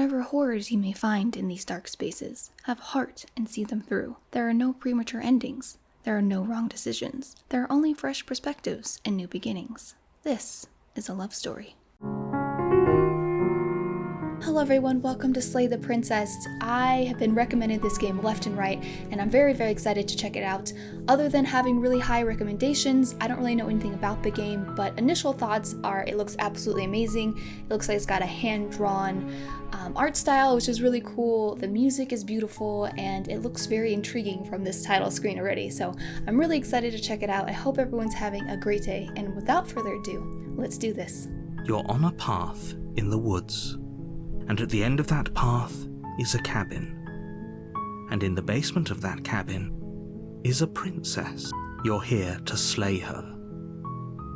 Whatever horrors you may find in these dark spaces, have heart and see them through. There are no premature endings. There are no wrong decisions. There are only fresh perspectives and new beginnings. This is a love story. Hello everyone, welcome to Slay the Princess. I have been recommended this game left and right, and I'm very excited to check it out. Other than having really high recommendations, I don't really know anything about the game, but initial thoughts are it looks absolutely amazing. It looks like it's got a hand-drawn art style, which is really cool. The music is beautiful, and it looks very intriguing from this title screen already, so I'm really excited to check it out. I hope everyone's having a great day, and without further ado, let's do this. You're on a path in the woods. And at the end of that path is a cabin. And in the basement of that cabin is a princess. You're here to slay her.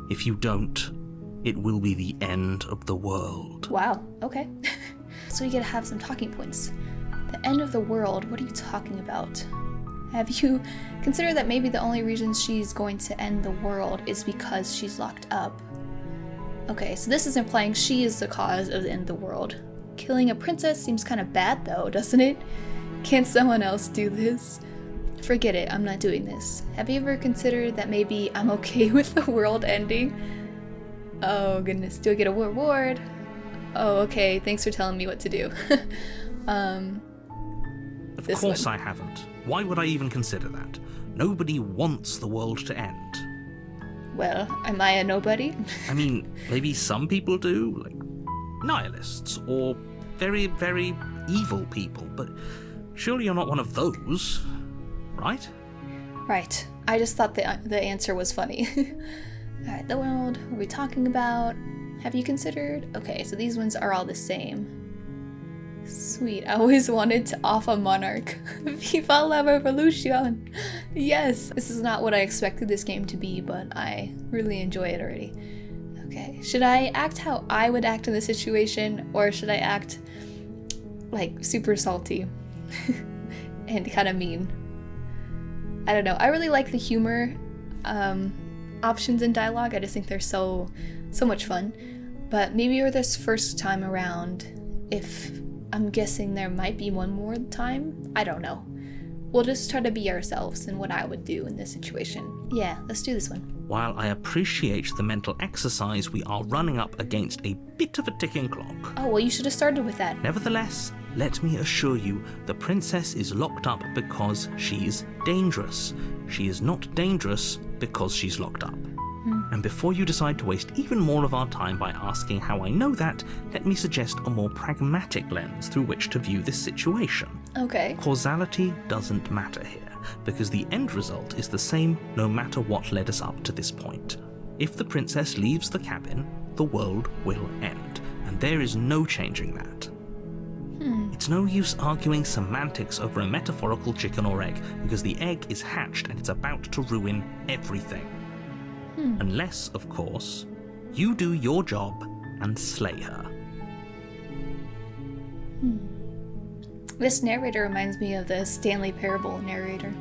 If you don't, it will be the end of the world. Wow, okay. So we get to have some talking points. The end of the world, what are you talking about? Have you considered that maybe the only reason she's going to end the world is because she's locked up? Okay, so this is implying she is the cause of the end of the world. Killing a princess seems kind of bad though, doesn't it? Can't someone else do this? Forget it, I'm not doing this. Have you ever considered that maybe I'm okay with the world ending? Oh goodness, do I get a reward? Oh, okay, thanks for telling me what to do. Of course I haven't. Why would I even consider that? Nobody wants the world to end. Well, am I a nobody? I mean, maybe some people do, like nihilists, or very evil people, but surely you're not one of those, right? Right. I just thought the answer was funny. Alright, the world, what are we talking about? Have you considered? Okay, so these ones are all the same. Sweet, I always wanted to off a monarch. Viva la revolution! Yes! This is not what I expected this game to be, but I really enjoy it already. Okay, should I act how I would act in this situation, or should I act like super salty and kind of mean? I don't know. I really like the humor options in dialogue. I just think they're so much fun. But maybe for this first time around, if I'm guessing there might be one more time, I don't know. We'll just try to be ourselves and what I would do in this situation. Yeah, let's do this one. While I appreciate the mental exercise, we are running up against a bit of a ticking clock. Oh, well, you should have started with that. Nevertheless, let me assure you, the princess is locked up because she's dangerous. She is not dangerous because she's locked up. And before you decide to waste even more of our time by asking how I know that, let me suggest a more pragmatic lens through which to view this situation. Okay. Causality doesn't matter here, because the end result is the same no matter what led us up to this point. If the princess leaves the cabin, the world will end, and there is no changing that. It's no use arguing semantics over a metaphorical chicken or egg, because the egg is hatched and it's about to ruin everything. Unless, of course, you do your job and slay her. This narrator reminds me of the Stanley Parable narrator.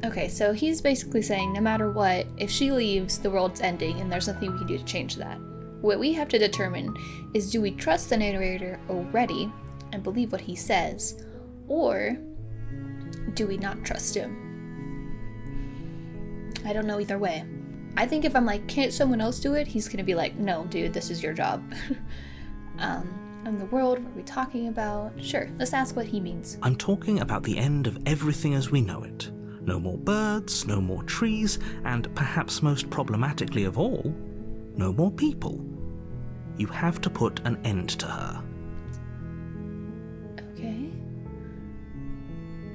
Okay, so he's basically saying no matter what, if she leaves, the world's ending and there's nothing we can do to change that. What we have to determine is, do we trust the narrator already and believe what he says, or do we not trust him? I don't know either way. I think if I'm like, can't someone else do it? He's gonna be like, no, dude, this is your job. And the world, what are we talking about? Sure, let's ask what he means. I'm talking about the end of everything as we know it. No more birds, no more trees, and perhaps most problematically of all, no more people. You have to put an end to her. Okay.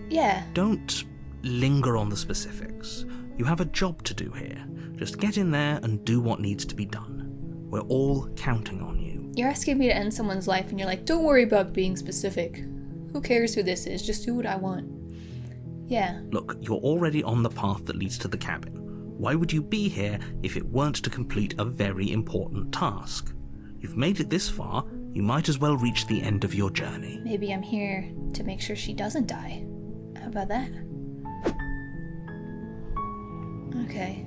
Yeah. Don't linger on the specifics. You have a job to do here. Just get in there and do what needs to be done. We're all counting on you. You're asking me to end someone's life and you're like, don't worry about being specific. Who cares who this is? Just do what I want. Yeah. Look, you're already on the path that leads to the cabin. Why would you be here if it weren't to complete a very important task? You've made it this far, you might as well reach the end of your journey. Maybe I'm here to make sure she doesn't die. How about that? Okay.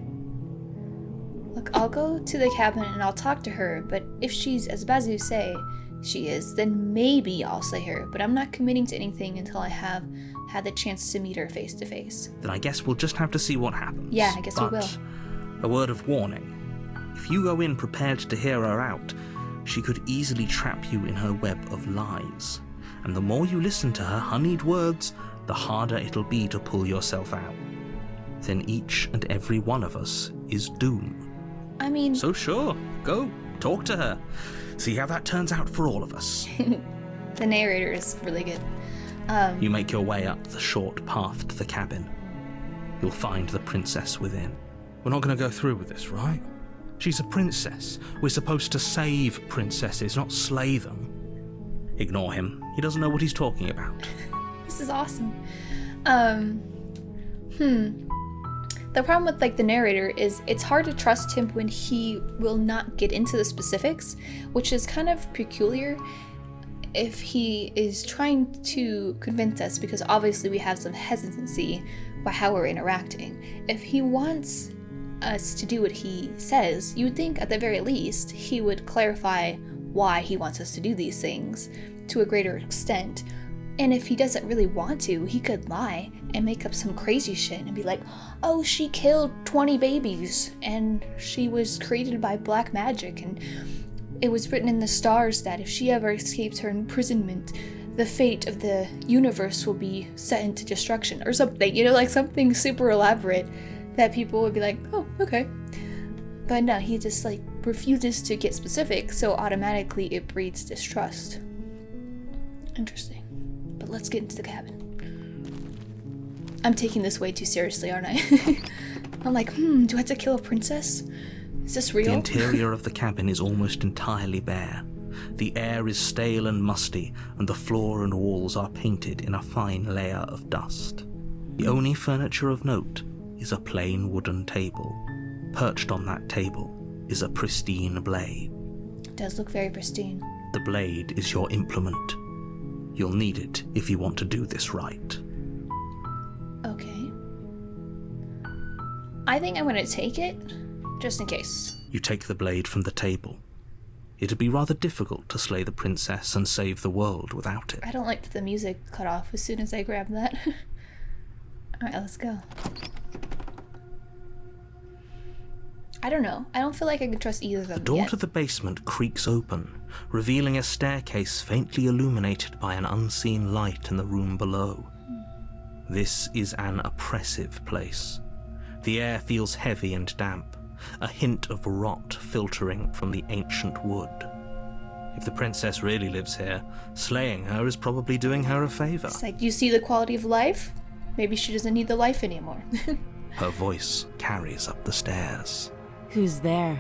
Look, I'll go to the cabin and I'll talk to her, but if she's as bad as you say, she is, then maybe I'll slay her, but I'm not committing to anything until I have had the chance to meet her face to face. Then I guess we'll just have to see what happens. Yeah, I guess we will. A word of warning. If you go in prepared to hear her out, she could easily trap you in her web of lies. And the more you listen to her honeyed words, the harder it'll be to pull yourself out. Then each and every one of us is doomed. I mean... So sure, go, talk to her. See how that turns out for all of us. The narrator is really good. You make your way up the short path to the cabin. You'll find the princess within. We're not going to go through with this, right? She's a princess. We're supposed to save princesses, not slay them. Ignore him. He doesn't know what he's talking about. This is awesome. The problem with like the narrator is it's hard to trust him when he will not get into the specifics, which is kind of peculiar if he is trying to convince us, because obviously we have some hesitancy by how we're interacting. If he wants us to do what he says, you would think at the very least he would clarify why he wants us to do these things to a greater extent. And if he doesn't really want to, he could lie and make up some crazy shit and be like, oh, she killed 20 babies and she was created by black magic and it was written in the stars that if she ever escapes her imprisonment, the fate of the universe will be set into destruction or something, you know, like something super elaborate that people would be like, oh, okay. But no, he just like refuses to get specific, so automatically it breeds distrust. Interesting. But let's get into the cabin. I'm taking this way too seriously, aren't I? I'm like, do I have to kill a princess? Is this real? The interior of the cabin is almost entirely bare. The air is stale and musty, and the floor and walls are painted in a fine layer of dust. The only furniture of note is a plain wooden table. Perched on that table is a pristine blade. It does look very pristine. The blade is your implement. You'll need it if you want to do this right. Okay. I think I'm going to take it, just in case. You take the blade from the table. It'd be rather difficult to slay the princess and save the world without it. I don't like the music cut off as soon as I grab that. Alright, let's go. I don't know. I don't feel like I can trust either of them The door yet. to the basement creaks open, revealing a staircase faintly illuminated by an unseen light in the room below. This is an oppressive place. The air feels heavy and damp, a hint of rot filtering from the ancient wood. If the princess really lives here, slaying her is probably doing her a favor. It's like, do you see the quality of life? Maybe she doesn't need the life anymore. Her voice carries up the stairs. Who's there?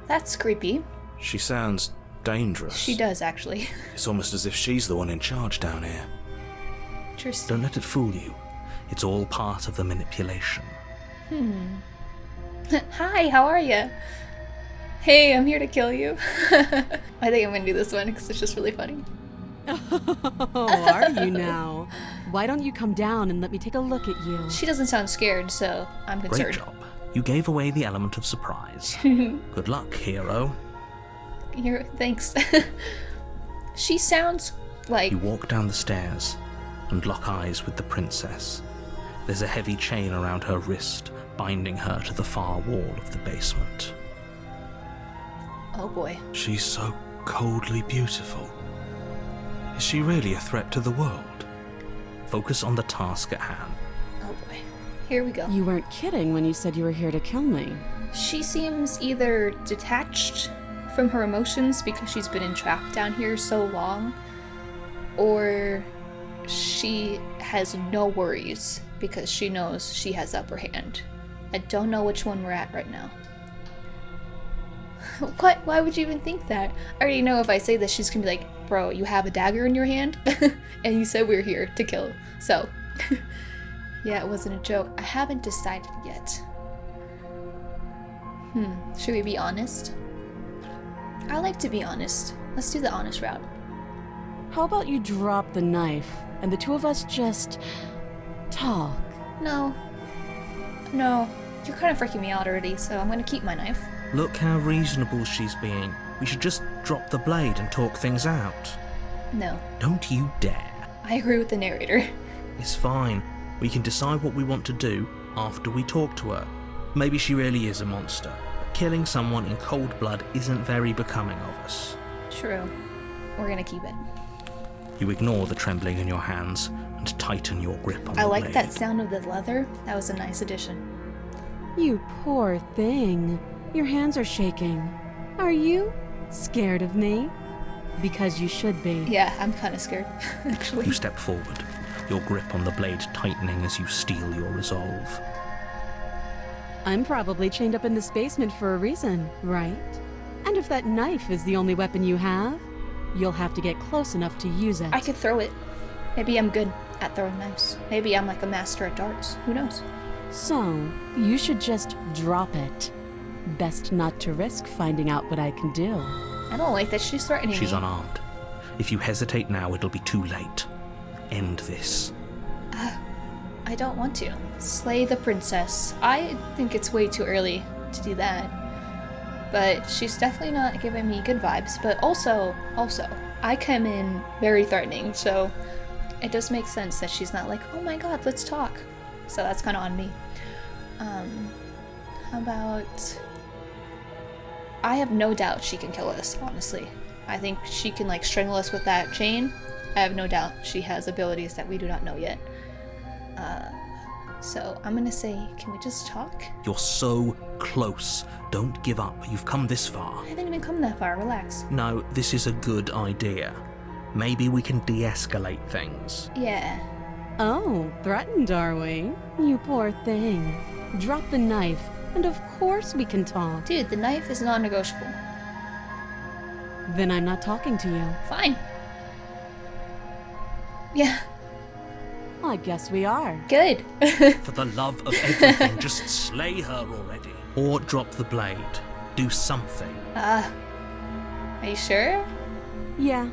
That's creepy. She sounds dangerous. She does, actually. It's almost as if she's the one in charge down here. Interesting. Don't let it fool you. It's all part of the manipulation. Hi, how are you? Hey, I'm here to kill you. I think I'm gonna do this one because it's just really funny. Oh, are you now? Why don't you come down and let me take a look at you? She doesn't sound scared, so I'm Great concerned. job. You gave away the element of surprise. Good luck, hero. Thanks. She sounds like... You walk down the stairs and lock eyes with the princess. There's a heavy chain around her wrist, binding her to the far wall of the basement. Oh boy. She's so coldly beautiful. Is she really a threat to the world? Focus on the task at hand. Oh boy. Here we go. You weren't kidding when you said you were here to kill me. She seems either detached from her emotions because she's been entrapped down here so long, or she has no worries because she knows she has upper hand. I don't know which one we're at right now. What? Why would you even think that? I already know if I say this, she's gonna be like, bro, you have a dagger in your hand? And you said we're here to kill. So, yeah, it wasn't a joke. I haven't decided yet. Should we be honest? I like to be honest. Let's do the honest route. How about you drop the knife and the two of us just talk? No. You're kind of freaking me out already, so I'm gonna keep my knife. Look how reasonable she's being. We should just drop the blade and talk things out. No. Don't you dare. I agree with the narrator. It's fine. We can decide what we want to do after we talk to her. Maybe she really is a monster. Killing someone in cold blood isn't very becoming of us. True. We're gonna keep it. You ignore the trembling in your hands and tighten your grip on the I like blade. that sound of the leather. That was a nice addition. You poor thing. Your hands are shaking. Are you scared of me? Because you should be. Yeah, I'm kind of scared, actually. You step forward, your grip on the blade tightening as you steel your resolve. I'm probably chained up in this basement for a reason, right? And if that knife is the only weapon you have, you'll have to get close enough to use it. I could throw it. Maybe I'm good at throwing knives. Maybe I'm like a master at darts. Who knows? So, you should just drop it. Best not to risk finding out what I can do. I don't like that she's threatening She's me. unarmed. If you hesitate now, it'll be too late. End this. I don't want to. Slay the princess. I think it's way too early to do that. But she's definitely not giving me good vibes. But also, I come in very threatening, so it does make sense that she's not like, oh my god, let's talk. So that's kind of on me. How about... I have no doubt she can kill us, honestly. I think she can, like, strangle us with that chain. I have no doubt she has abilities that we do not know yet. So I'm gonna say, can we just talk? You're so close. Don't give up. You've come this far. I didn't even come that far, relax. No, this is a good idea. Maybe we can de-escalate things. Yeah. Oh, threatened, are we? You poor thing. Drop the knife, and of course we can talk. Dude, the knife is non-negotiable. Then I'm not talking to you. Fine. Yeah, I guess we are. good. For the love of everything, just slay her already. Or drop the blade. Do something. Are you sure? Yeah,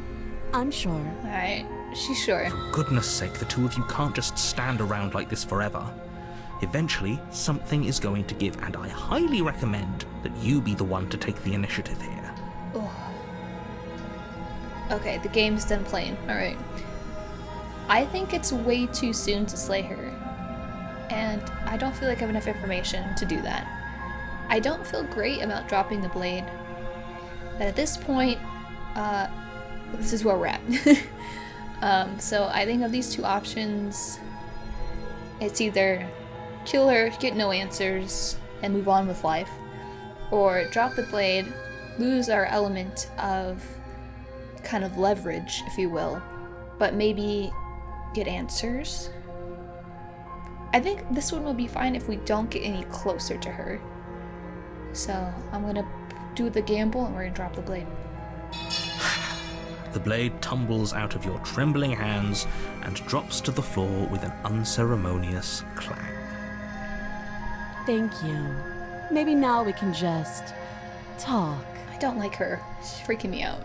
I'm sure. Alright, she's sure. For goodness sake, the two of you can't just stand around like this forever. Eventually, something is going to give, and I highly recommend that you be the one to take the initiative here. Okay, the game's done playing. Alright. I think it's way too soon to slay her. And I don't feel like I have enough information to do that. I don't feel great about dropping the blade. But at this point, this is where we're at. So I think of these two options, it's either kill her, get no answers, and move on with life, or drop the blade, lose our element of kind of leverage, if you will, but maybe get answers. I think this one will be fine if we don't get any closer to her. So I'm gonna do the gamble and we're gonna drop the blade. The blade tumbles out of your trembling hands and drops to the floor with an unceremonious clang. Thank you. Maybe now we can just talk. I don't like her. She's freaking me out.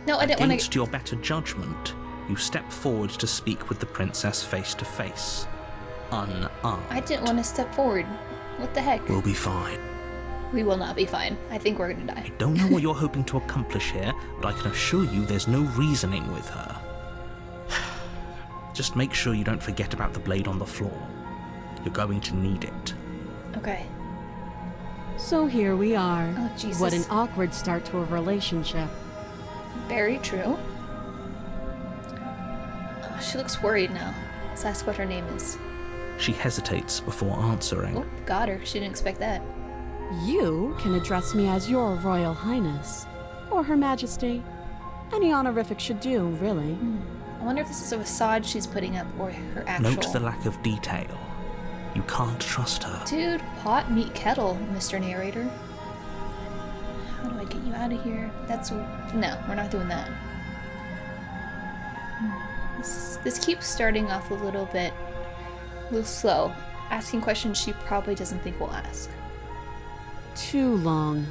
No, I didn't want Against to. your better judgment, you step forward to speak with the princess face to face, unarmed. I didn't want to step forward. What the heck? We'll be fine. We will not be fine. I think we're gonna die. I don't know what you're hoping to accomplish here, but I can assure you there's no reasoning with her. Just make sure you don't forget about the blade on the floor. You're going to need it. Okay. So here we are. Oh, Jesus. What an awkward start to a relationship. Very true. Oh, she looks worried now. Let's ask what her name is. She hesitates before answering. Oh, got her. She didn't expect that. You can address me as Your Royal Highness, or Her Majesty. Any honorific should do, really. I wonder if this is a facade she's putting up or her actual... Note the lack of detail. You can't trust her. Dude, pot, meet, kettle, Mr. Narrator. How do I get you out of here? That's... No, we're not doing that. This keeps starting off a little slow. Asking questions she probably doesn't think we'll ask. Too long.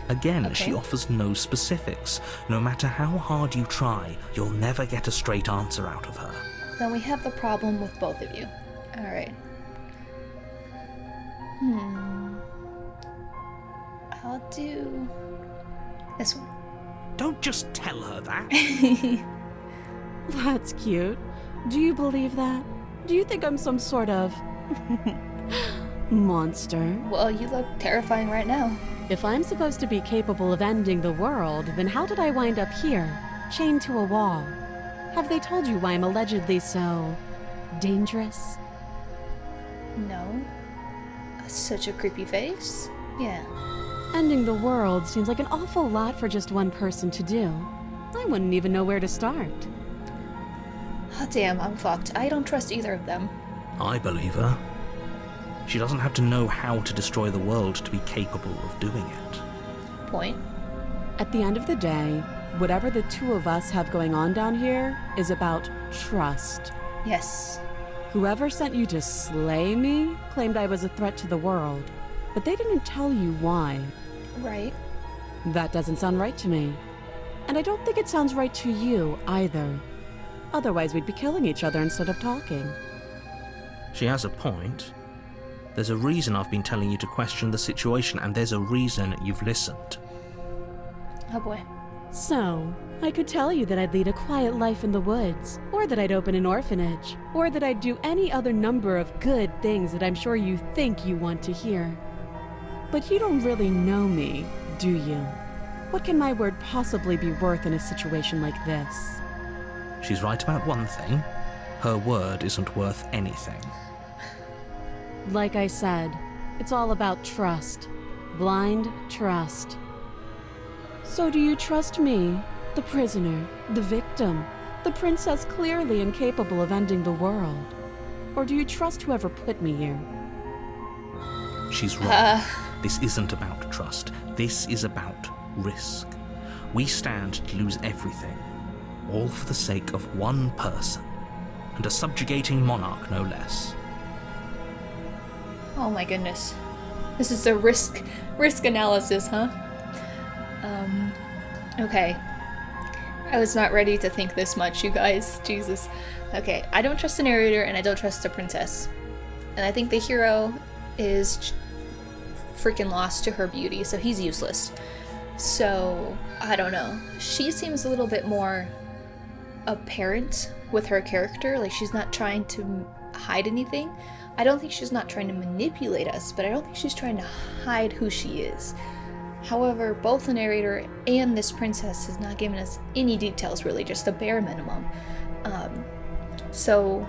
Again, she Okay. offers no specifics. No matter how hard you try, you'll never get a straight answer out of her. Then we have the problem with both of you. Alright. I'll do this one. Don't just tell her that. That's cute. Do you believe that? Do you think I'm some sort of monster? Well, you look terrifying right now. If I'm supposed to be capable of ending the world, then how did I wind up here, chained to a wall? Have they told you why I'm allegedly so dangerous? No. Such a creepy face. Yeah. Ending the world seems like an awful lot for just one person to do. I wouldn't even know where to start. Oh, damn, I'm fucked. I don't trust either of them. I believe her. She doesn't have to know how to destroy the world to be capable of doing it. Point. At the end of the day, whatever the two of us have going on down here is about trust. Yes. Whoever sent you to slay me claimed I was a threat to the world, but they didn't tell you why. Right. That doesn't sound right to me. And I don't think it sounds right to you either. Otherwise, we'd be killing each other instead of talking. She has a point. There's a reason I've been telling you to question the situation, and there's a reason you've listened. Oh boy. So, I could tell you that I'd lead a quiet life in the woods, or that I'd open an orphanage, or that I'd do any other number of good things that I'm sure you think you want to hear. But you don't really know me, do you? What can my word possibly be worth in a situation like this? She's right about one thing. Her word isn't worth anything. Like I said, it's all about trust. Blind trust. So do you trust me, the prisoner, the victim, the princess clearly incapable of ending the world? Or do you trust whoever put me here? She's wrong. This isn't about trust. This is about risk. We stand to lose everything, all for the sake of one person, and a subjugating monarch no less. Oh my goodness. This is a risk analysis, huh? Okay. I was not ready to think this much, you guys. Jesus. Okay, I don't trust the narrator and I don't trust the princess. And I think the hero is freaking lost to her beauty, so he's useless. So, I don't know. She seems a little bit more apparent with her character. Like, she's not trying to hide anything. I don't think she's not trying to manipulate us, but I don't think she's trying to hide who she is. However, both the narrator and this princess has not given us any details, really, just the bare minimum. So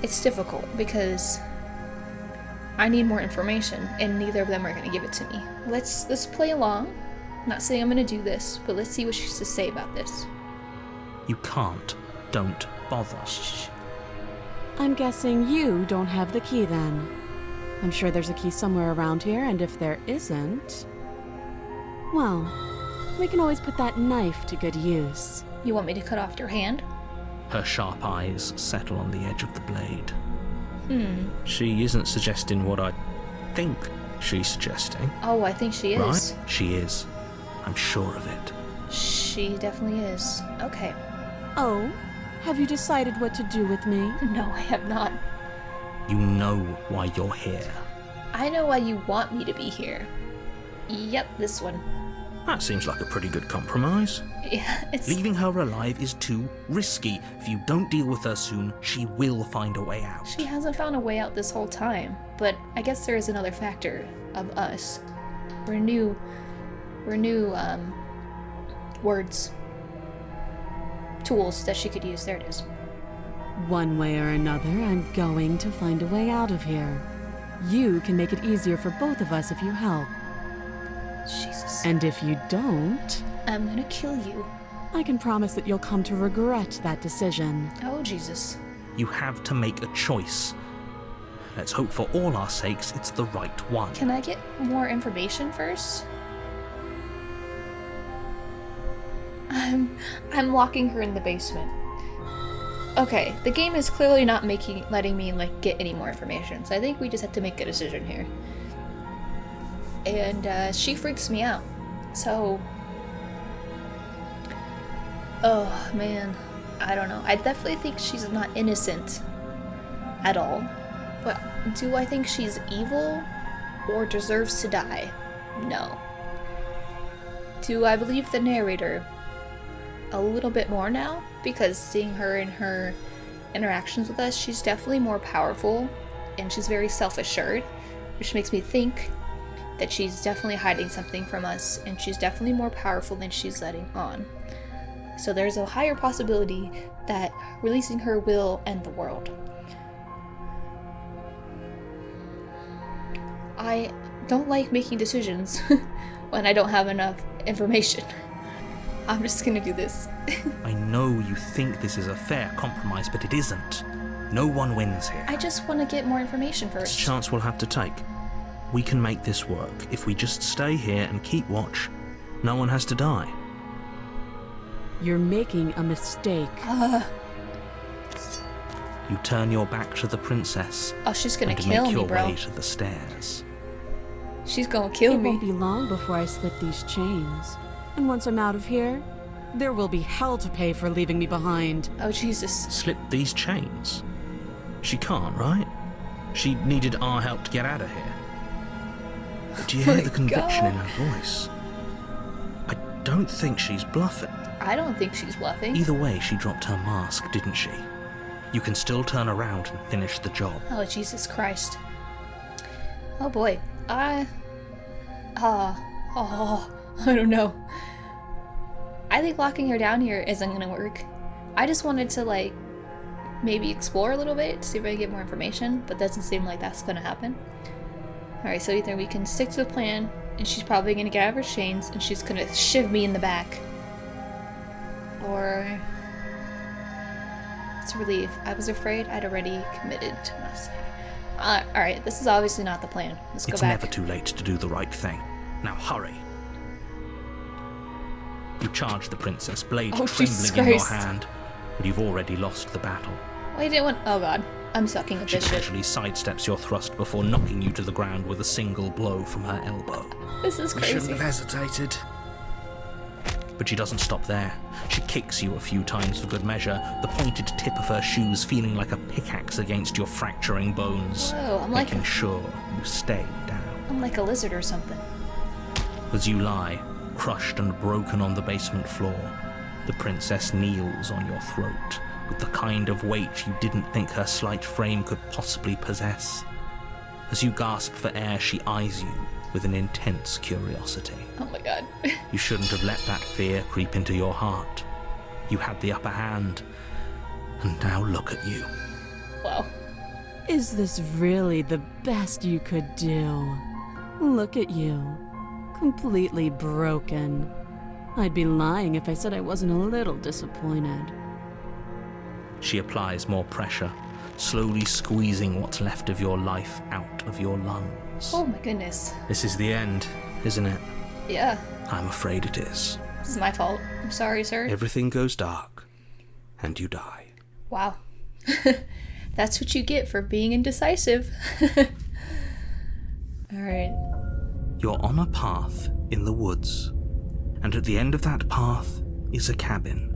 it's difficult because I need more information, and neither of them are going to give it to me. Let's play along. I'm not saying I'm going to do this, but let's see what she has to say about this. You can't. Don't bother. Shh. I'm guessing you don't have the key then. I'm sure there's a key somewhere around here, and if there isn't, well, we can always put that knife to good use. You want me to cut off your hand? Her sharp eyes settle on the edge of the blade. She isn't suggesting what I think she's suggesting. Oh, I think she is. Right? She is. I'm sure of it. She definitely is. Okay. Oh, have you decided what to do with me? No, I have not. You know why you're here. I know why you want me to be here. Yep, this one. That seems like a pretty good compromise. Yeah, it's... Leaving her alive is too risky. If you don't deal with her soon, she will find a way out. She hasn't found a way out this whole time, but I guess there is another factor of us. We're new words. Tools that she could use. There it is. One way or another, I'm going to find a way out of here. You can make it easier for both of us if you help. Jesus. And if you don't, I'm gonna kill you. I can promise that you'll come to regret that decision. Oh, Jesus. You have to make a choice. Let's hope for all our sakes it's the right one. Can I get more information first? I'm locking her in the basement. Okay, the game is clearly not letting me get any more information, so I think we just have to make a decision here. And she freaks me out. So, oh man, I don't know. I definitely think she's not innocent at all. But do I think she's evil or deserves to die? No. Do I believe the narrator a little bit more now? Because seeing her in her interactions with us, she's definitely more powerful and she's very self-assured, which makes me think that she's definitely hiding something from us and she's definitely more powerful than she's letting on. So there's a higher possibility that releasing her will end the world. I don't like making decisions when I don't have enough information. I'm just gonna do this. I know you think this is a fair compromise, but it isn't. No one wins here. I just want to get more information It's a first. chance we'll have to take. We can make this work. If we just stay here and keep watch, no one has to die. You're making a mistake. You turn your back to the princess Oh, she's gonna and kill make me, your bro. way to the stairs. She's gonna kill It me. won't be long before I slip these chains. And once I'm out of here, there will be hell to pay for leaving me behind. Oh, Jesus. Slip these chains? She can't, right? She needed our help to get out of here. Do you hear My the conviction in God. her voice? I don't think she's bluffing. I don't think she's bluffing. Either way, she dropped her mask, didn't she? You can still turn around and finish the job. Oh, Jesus Christ. Oh boy. I don't know. I think locking her down here isn't gonna work. I just wanted to, like, maybe explore a little bit, see if I can get more information, but doesn't seem like that's gonna happen. Alright, so either we can stick to the plan, and she's probably gonna get out of her chains, and she's gonna shiv me in the back. Or... it's a relief. I was afraid I'd already committed to myself. Alright, this is obviously not the plan. Let's go It's back. never too late to do the right thing. Now hurry. You charge the princess, blade Oh, Jesus trembling in your Christ. hand, but you've already lost the battle. Wait, I didn't want. Oh god, I'm sucking at She this shit. casually sidesteps your thrust before knocking you to the ground with a single blow from her elbow. This is We shouldn't crazy. have hesitated. But she doesn't stop there. She kicks you a few times for good measure, the pointed tip of her shoes feeling like a pickaxe against your fracturing bones, Whoa, I'm like making sure you stay down. I'm like a lizard or something. As you lie, crushed and broken on the basement floor, the princess kneels on your throat with the kind of weight you didn't think her slight frame could possibly possess. As you gasp for air, she eyes you with an intense curiosity. Oh my god. You shouldn't have let that fear creep into your heart. You had the upper hand, and now look at you. Wow. Is this really the best you could do? Look at you. Completely broken. I'd be lying if I said I wasn't a little disappointed. She applies more pressure, slowly squeezing what's left of your life out of your lungs. Oh my goodness. This is the end, isn't it? Yeah. I'm afraid it is. This is my fault. I'm sorry, sir. Everything goes dark, and you die. Wow. That's what you get for being indecisive. Alright. You're on a path in the woods, and at the end of that path is a cabin.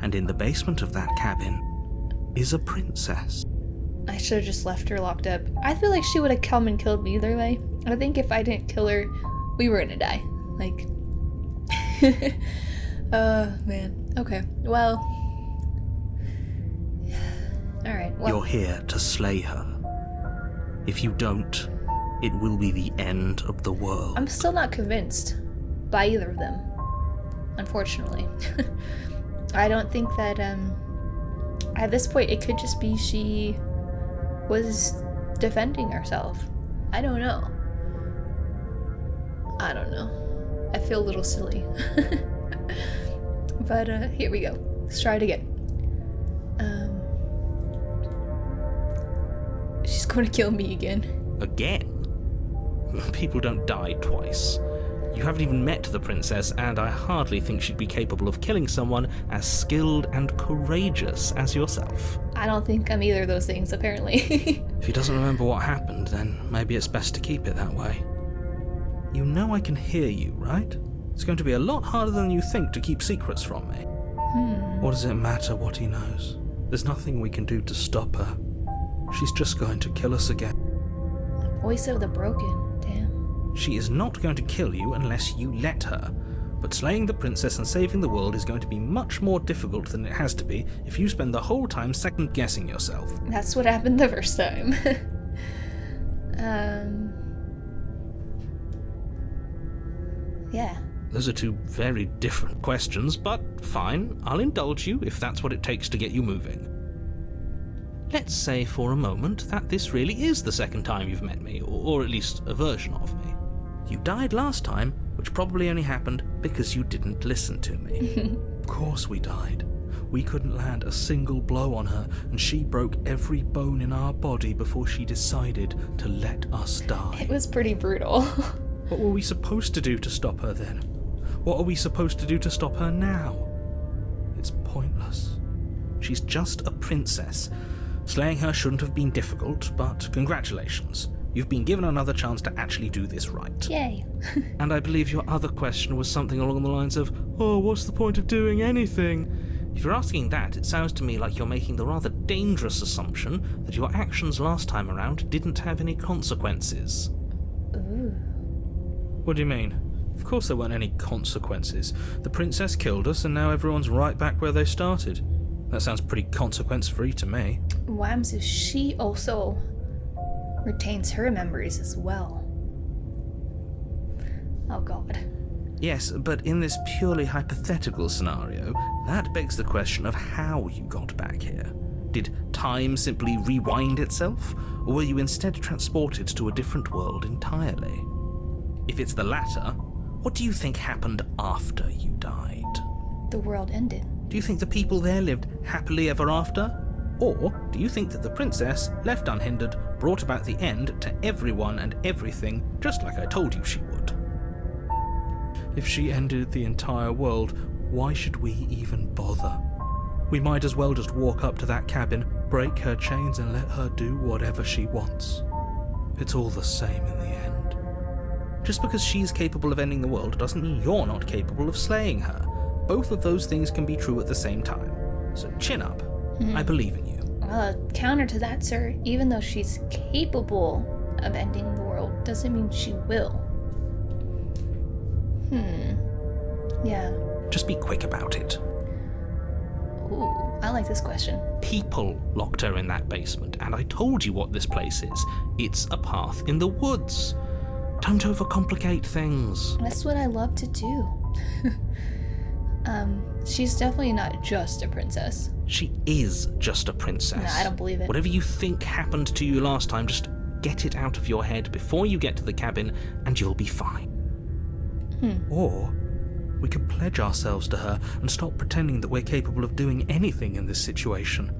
And in the basement of that cabin is a princess. I should have just left her locked up. I feel like she would have come and killed me either way. I think if I didn't kill her, we were gonna die. Like... man. Okay. Well... Alright, well... You're here to slay her. If you don't, it will be the end of the world. I'm still not convinced by either of them, unfortunately. I don't think that, at this point, it could just be she was defending herself. I don't know. I don't know. I feel a little silly. But, here we go. Let's try it again. She's going to kill me again. Again? People don't die twice. You haven't even met the princess, and I hardly think she'd be capable of killing someone as skilled and courageous as yourself. I don't think I'm either of those things, apparently. If he doesn't remember what happened, then maybe it's best to keep it that way. You know I can hear you, right? It's going to be a lot harder than you think to keep secrets from me. What does it matter what he knows? There's nothing we can do to stop her. She's just going to kill us again. Voice of the broken. Damn. She is not going to kill you unless you let her. But slaying the princess and saving the world is going to be much more difficult than it has to be if you spend the whole time second-guessing yourself. That's what happened the first time. Yeah. Those are two very different questions, but fine, I'll indulge you if that's what it takes to get you moving. Let's say for a moment that this really is the second time you've met me, or at least a version of me. You died last time, which probably only happened because you didn't listen to me. Of course we died. We couldn't land a single blow on her, and she broke every bone in our body before she decided to let us die. It was pretty brutal. What were we supposed to do to stop her then? What are we supposed to do to stop her now? It's pointless. She's just a princess. Slaying her shouldn't have been difficult, but congratulations. You've been given another chance to actually do this right. Yay. And I believe your other question was something along the lines of, oh, what's the point of doing anything? If you're asking that, it sounds to me like you're making the rather dangerous assumption that your actions last time around didn't have any consequences. Ooh. What do you mean? Of course there weren't any consequences. The princess killed us, and now everyone's right back where they started. That sounds pretty consequence-free to me. Wow, so she also retains her memories as well. Oh god. Yes, but in this purely hypothetical scenario, that begs the question of how you got back here. Did time simply rewind itself, or were you instead transported to a different world entirely? If it's the latter, what do you think happened after you died? The world ended. Do you think the people there lived happily ever after? Or do you think that the princess, left unhindered, brought about the end to everyone and everything, just like I told you she would? If she ended the entire world, why should we even bother? We might as well just walk up to that cabin, break her chains, and let her do whatever she wants. It's all the same in the end. Just because she's capable of ending the world doesn't mean you're not capable of slaying her. Both of those things can be true at the same time. So chin up. I believe in you. Counter to that, sir, even though she's capable of ending the world, doesn't mean she will. Yeah. Just be quick about it. Ooh, I like this question. People locked her in that basement, and I told you what this place is. It's a path in the woods. Don't overcomplicate things. That's what I love to do. She's definitely not just a princess. She is just a princess. No, I don't believe it. Whatever you think happened to you last time, just get it out of your head before you get to the cabin, and you'll be fine. Or we could pledge ourselves to her and stop pretending that we're capable of doing anything in this situation.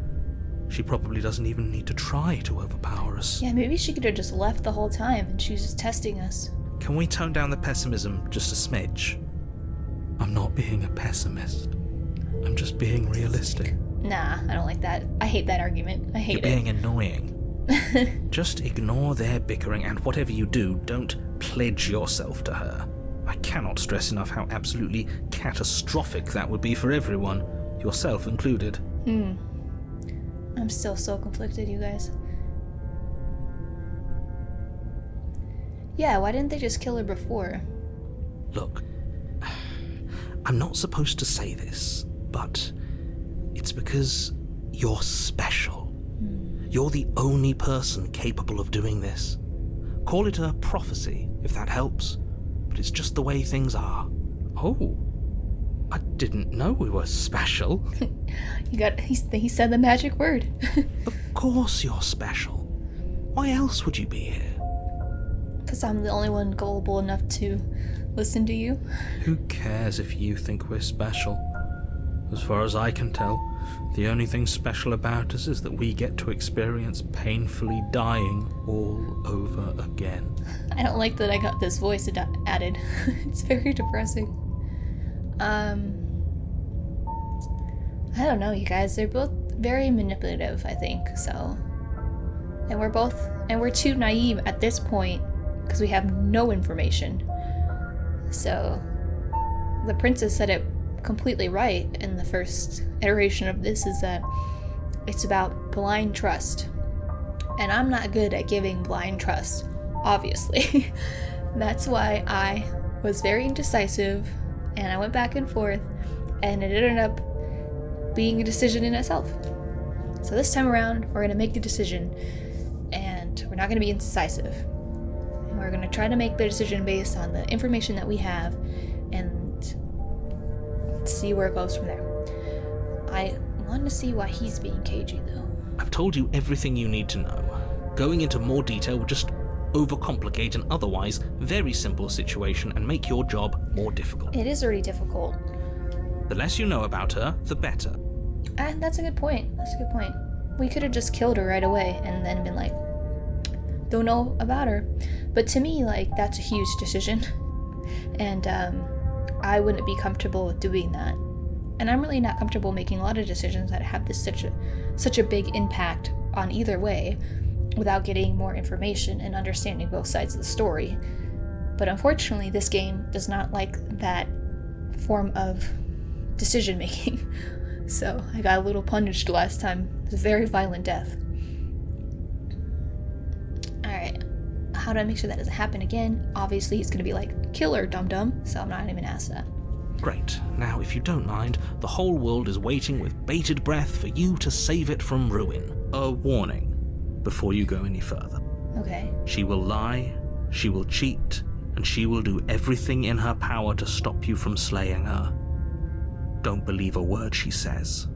She probably doesn't even need to try to overpower us. Yeah, maybe she could have just left the whole time and she was just testing us. Can we tone down the pessimism just a smidge? I'm not being a pessimist. I'm just being realistic. Nah, I don't like that. I hate that argument. I hate You're being annoying. Just ignore their bickering, and whatever you do, don't pledge yourself to her. I cannot stress enough how absolutely catastrophic that would be for everyone, yourself included. I'm still so conflicted, you guys. Yeah, why didn't they just kill her before? Look, I'm not supposed to say this, but it's because you're special. You're the only person capable of doing this. Call it a prophecy, if that helps, but it's just the way things are. Oh, I didn't know we were special. He said the magic word. Of course you're special. Why else would you be here? Because I'm the only one gullible enough to listen to you. Who cares if you think we're special? As far as I can tell, the only thing special about us is that we get to experience painfully dying all over again. I don't like that I got this voice added. It's very depressing. I don't know, you guys. They're both very manipulative, I think, so. And we're too naive at this point because we have no information. So, the princess said it completely right in the first iteration of this, is that it's about blind trust. And I'm not good at giving blind trust, obviously. That's why I was very indecisive, and I went back and forth, and it ended up being a decision in itself. So this time around, we're going to make the decision, and we're not going to be indecisive. And we're going to try to make the decision based on the information that we have, and see where it goes from there. I want to see why he's being cagey, though. I've told you everything you need to know. Going into more detail would just overcomplicate an otherwise very simple situation and make your job more difficult. It is already difficult. The less you know about her, the better. And that's a good point. We could have just killed her right away and then been like, don't know about her. But to me, like, that's a huge decision. And I wouldn't be comfortable with doing that. And I'm really not comfortable making a lot of decisions that have such a big impact on either way without getting more information and understanding both sides of the story. But unfortunately, this game does not like that form of decision making. So I got a little punished last time. It was a very violent death. Alright, how do I make sure that doesn't happen again? Obviously, he's gonna be like, kill her, dum-dum, so I'm not even gonna ask that. Great. Now, if you don't mind, the whole world is waiting with bated breath for you to save it from ruin. A warning before you go any further. Okay. She will lie, she will cheat, and she will do everything in her power to stop you from slaying her. Don't believe a word she says.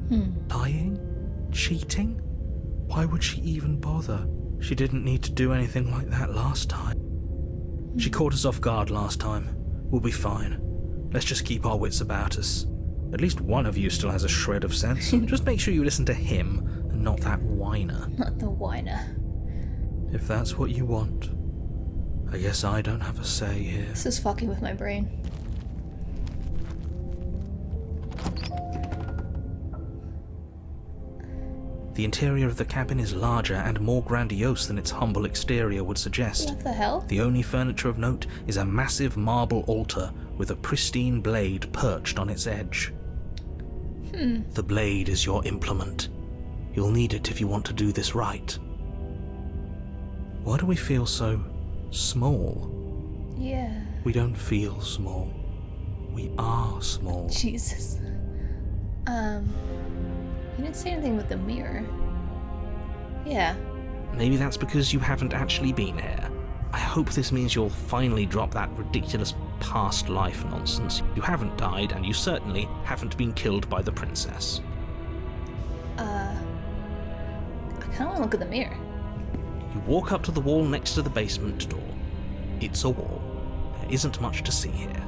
Lying? Cheating? Why would she even bother? She didn't need to do anything like that last time. She caught us off guard last time. We'll be fine. Let's just keep our wits about us. At least one of you still has a shred of sense. Just make sure you listen to him and not that whiner. Not the whiner. If that's what you want, I guess I don't have a say here. This is fucking with my brain. The interior of the cabin is larger and more grandiose than its humble exterior would suggest. What the hell? The only furniture of note is a massive marble altar with a pristine blade perched on its edge. The blade is your implement. You'll need it if you want to do this right. Why do we feel so small? Yeah. We don't feel small. We are small. Jesus. You didn't say anything with the mirror. Yeah. Maybe that's because you haven't actually been here. I hope this means you'll finally drop that ridiculous past life nonsense. You haven't died, and you certainly haven't been killed by the princess. I kinda wanna look at the mirror. You walk up to the wall next to the basement door. It's a wall. There isn't much to see here.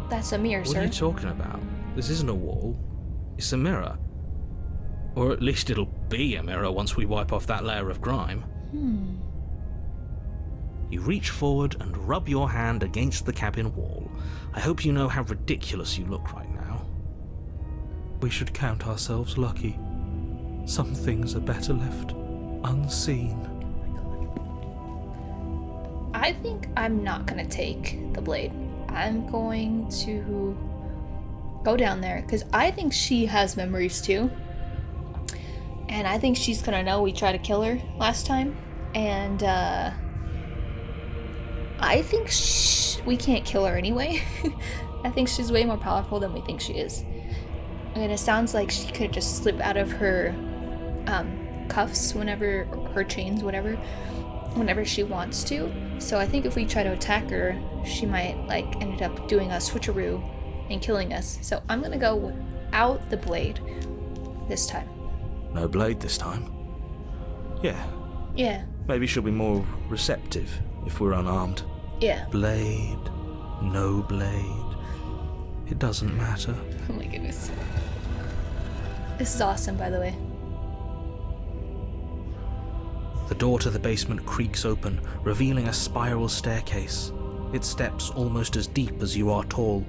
That's a mirror, What sir. are you talking about? This isn't a wall. It's a mirror. Or at least it'll be a mirror once we wipe off that layer of grime. You reach forward and rub your hand against the cabin wall. I hope you know how ridiculous you look right now. We should count ourselves lucky. Some things are better left unseen. I think I'm not gonna take the blade. I'm going to go down there, because I think she has memories too. And I think she's gonna know we tried to kill her last time. And I think we can't kill her anyway. I think she's way more powerful than we think she is. And it sounds like she could just slip out of her cuffs whenever, her chains, whatever, whenever she wants to. So I think if we try to attack her, she might like end up doing a switcheroo and killing us. So I'm gonna go without the blade this time. No blade this time. Yeah, Yeah, maybe she'll be more receptive if we're unarmed. yeah. Blade, no blade. It doesn't matter. Oh my goodness. This is awesome, by the way. The door to the basement creaks open, revealing a spiral staircase. Its steps almost as deep as you are tall.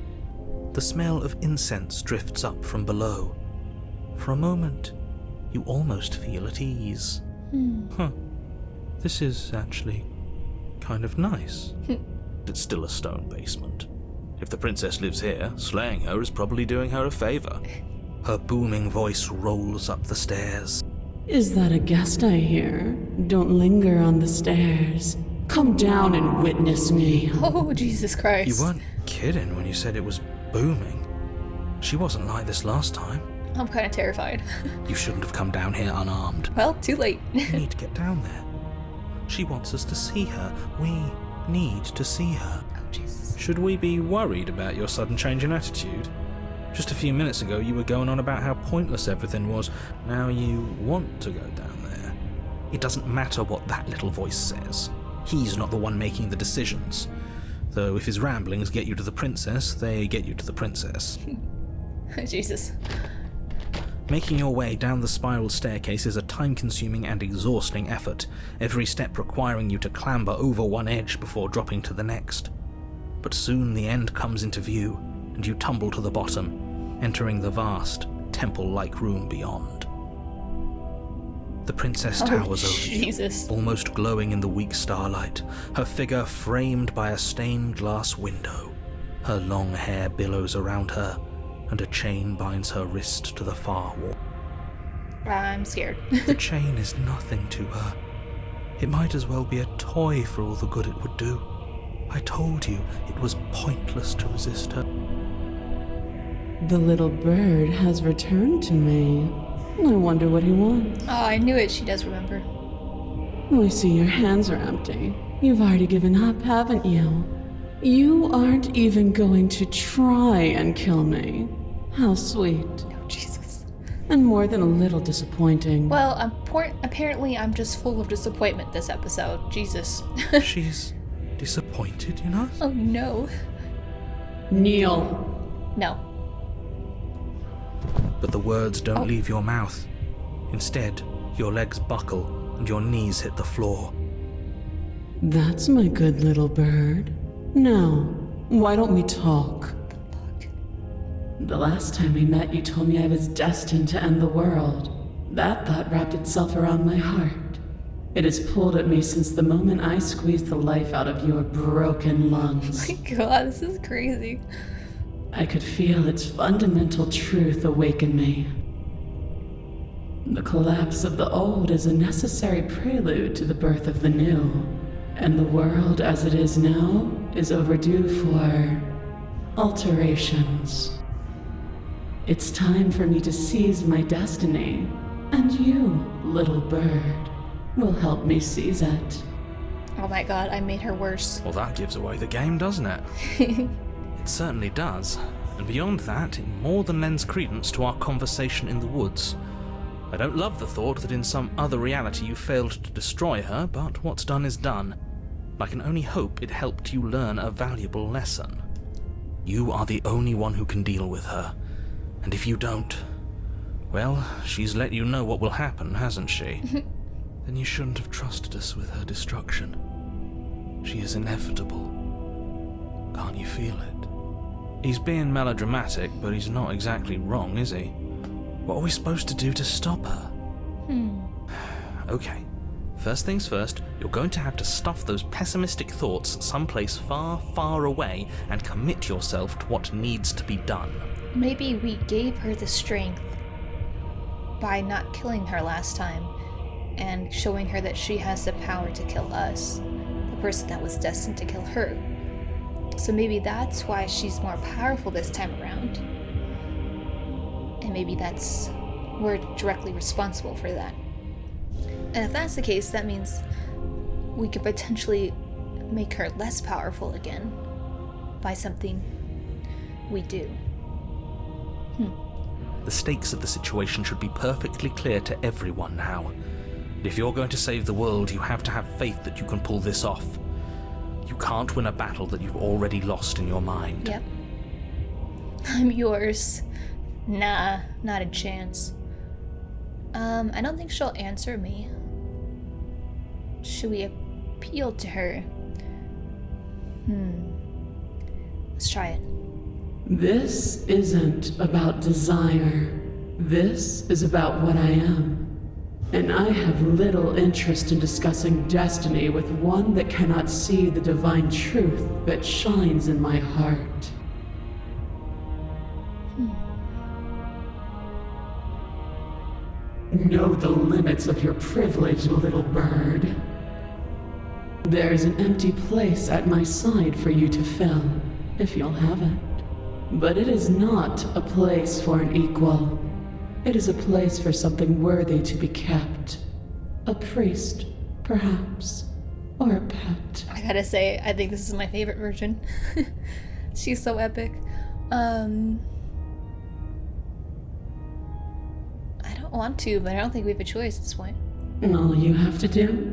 The smell of incense drifts up from below. For a moment, you almost feel at ease. Huh. This is actually kind of nice. It's still a stone basement. If the princess lives here, slaying her is probably doing her a favor. Her booming voice rolls up the stairs. Is that a guest I hear? Don't linger on the stairs. Come down and witness me. Oh, Jesus Christ. You weren't kidding when you said it was booming. She wasn't like this last time. I'm kind of terrified. You shouldn't have come down here unarmed. Well, too late. We need to get down there. She wants us to see her. We need to see her. Oh, Jesus. Should we be worried about your sudden change in attitude? Just a few minutes ago you were going on about how pointless everything was. Now you want to go down there. It doesn't matter what that little voice says. He's not the one making the decisions. Though if his ramblings get you to the princess, they get you to the princess. Jesus. Making your way down the spiral staircase is a time-consuming and exhausting effort, every step requiring you to clamber over one edge before dropping to the next. But soon the end comes into view, and you tumble to the bottom, entering the vast, temple-like room beyond. The princess towers over you, Jesus. almost glowing in the weak starlight, her figure framed by a stained glass window. Her long hair billows around her, and a chain binds her wrist to the far wall. I'm scared. The chain is nothing to her. It might as well be a toy for all the good it would do. I told you it was pointless to resist her. The little bird has returned to me. I wonder what he wants. Oh, I knew it. She does remember. I see your hands are empty. You've already given up, haven't you? You aren't even going to try and kill me. How sweet. Oh, Jesus. And more than a little disappointing. Well, apparently I'm just full of disappointment this episode. Jesus. She's disappointed, you know? Oh, no. Kneel. No. But the words don't leave your mouth. Instead, your legs buckle and your knees hit the floor. That's my good little bird. Now, why don't we talk? The last time we met, you told me I was destined to end the world. That thought wrapped itself around my heart. It has pulled at me since the moment I squeezed the life out of your broken lungs. My God, this is crazy. I could feel its fundamental truth awaken me. The collapse of the old is a necessary prelude to the birth of the new, and the world as it is now is overdue for alterations. It's time for me to seize my destiny, and you, little bird, will help me seize it. Oh my God, I made her worse. Well, that gives away the game, doesn't it? It certainly does. And beyond that, it more than lends credence to our conversation in the woods. I don't love the thought that in some other reality you failed to destroy her, but what's done is done. I can only hope it helped you learn a valuable lesson. You are the only one who can deal with her. And if you don't, well, she's let you know what will happen, hasn't she? Then you shouldn't have trusted us with her destruction. She is inevitable. Can't you feel it? He's being melodramatic, but he's not exactly wrong, is he? What are we supposed to do to stop her? Okay. First things first, you're going to have to stuff those pessimistic thoughts someplace far, far away and commit yourself to what needs to be done. Maybe we gave her the strength by not killing her last time and showing her that she has the power to kill us, the person that was destined to kill her. So maybe that's why she's more powerful this time around. And maybe we're directly responsible for that. And if that's the case, that means we could potentially make her less powerful again by something we do. The stakes of the situation should be perfectly clear to everyone now. If you're going to save the world, you have to have faith that you can pull this off. You can't win a battle that you've already lost in your mind. Yep. I'm yours. Nah, not a chance. I don't think she'll answer me. Should we appeal to her? Let's try it. This isn't about desire. This is about what I am. And I have little interest in discussing destiny with one that cannot see the divine truth that shines in my heart. Know the limits of your privilege, little bird. There is an empty place at my side for you to fill, if you'll have it. But it is not a place for an equal. It is a place for something worthy to be kept. A priest, perhaps, or a pet. I gotta say, I think this is my favorite version. She's so epic. I don't want to, but I don't think we have a choice at this point. All you have to do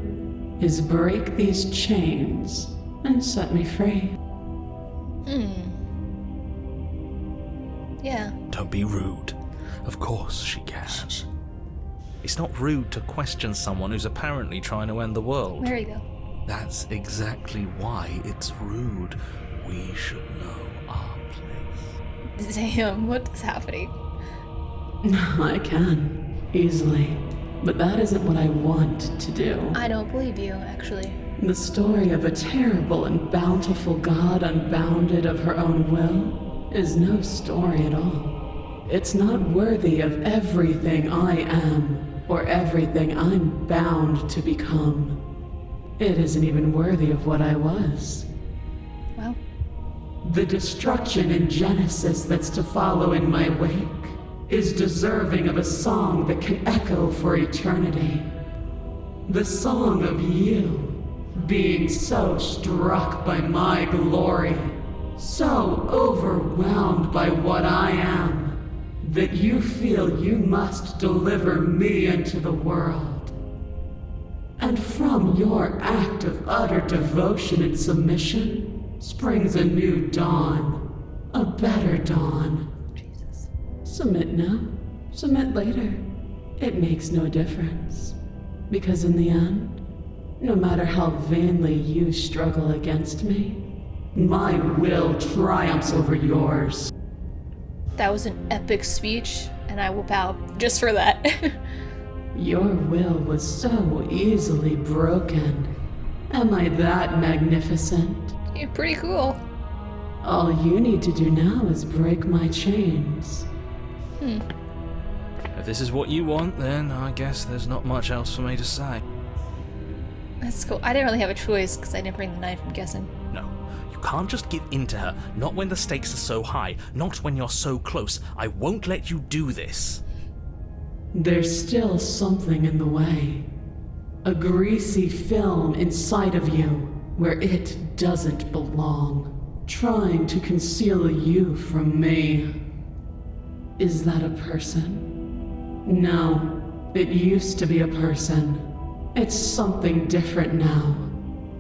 is break these chains and set me free. Yeah. Don't be rude. Of course she can. Shh. It's not rude to question someone who's apparently trying to end the world. There you go. That's exactly why it's rude. We should know our place. Damn, what is happening? I can, easily. But that isn't what I want to do. I don't believe you, actually. The story of a terrible and bountiful god unbounded of her own will is no story at all. It's not worthy of everything I am, or everything I'm bound to become. It isn't even worthy of what I was. Well, The destruction in Genesis that's to follow in my wake is deserving of a song that can echo for eternity. The song of you, being so struck by my glory, so overwhelmed by what I am, that you feel you must deliver me into the world. And from your act of utter devotion and submission springs a new dawn, a better dawn. Jesus. Submit now, submit later. It makes no difference. Because in the end, no matter how vainly you struggle against me, my will triumphs over yours. That was an epic speech, and I will bow just for that. Your will was so easily broken. Am I that magnificent? You're pretty cool. All you need to do now is break my chains. If this is what you want, then I guess there's not much else for me to say. That's cool. I didn't really have a choice because I didn't bring the knife, I'm guessing. No, you can't just give in to her. Not when the stakes are so high. Not when you're so close. I won't let you do this. There's still something in the way. A greasy film inside of you where it doesn't belong, trying to conceal you from me. Is that a person? No, it used to be a person. It's something different now.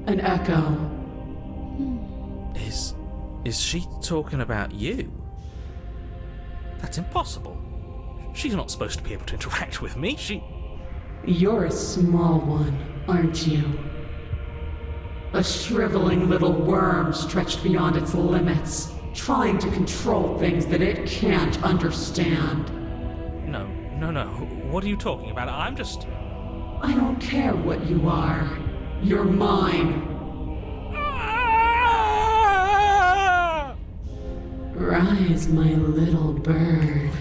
An echo. Is she talking about you? That's impossible. She's not supposed to be able to interact with me. You're a small one, aren't you? A shriveling little worm stretched beyond its limits, trying to control things that it can't understand. No. What are you talking about? I'm just... I don't care what you are. You're mine. Rise, my little bird.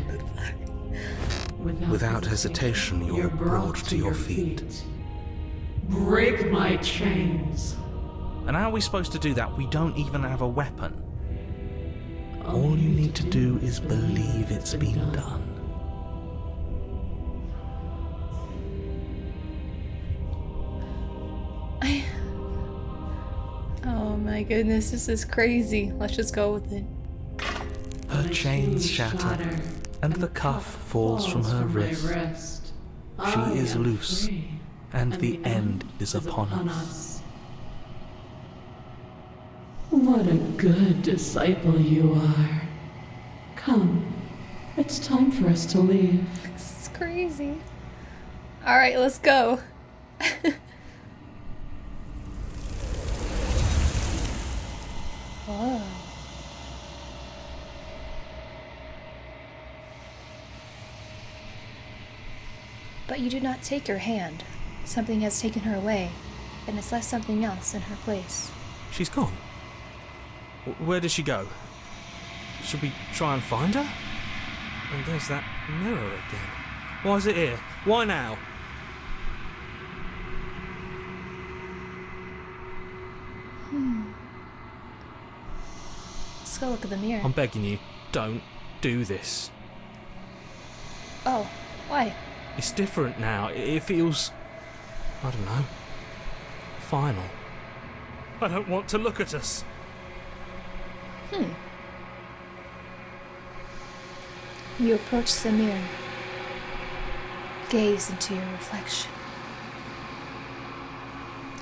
Without hesitation, you're brought to your feet. Break my chains. And how are we supposed to do that? We don't even have a weapon. All you need to do is believe it's been done. Oh my goodness, this is crazy. Let's just go with it. Her chains shatter, and the cuff falls from her wrist. She is loose, and the end is upon us. What a good disciple you are. Come, it's time for us to leave. This is crazy. Alright, let's go. Whoa. But you do not take her hand. Something has taken her away, and it's left something else in her place. She's gone. Where did she go? Should we try and find her? And there's that mirror again. Why is it here? Why now? go look at the mirror. I'm begging you, don't do this. Oh, why? It's different now. It feels... I don't know. Final. I don't want to look at us. You approach the mirror. Gaze into your reflection.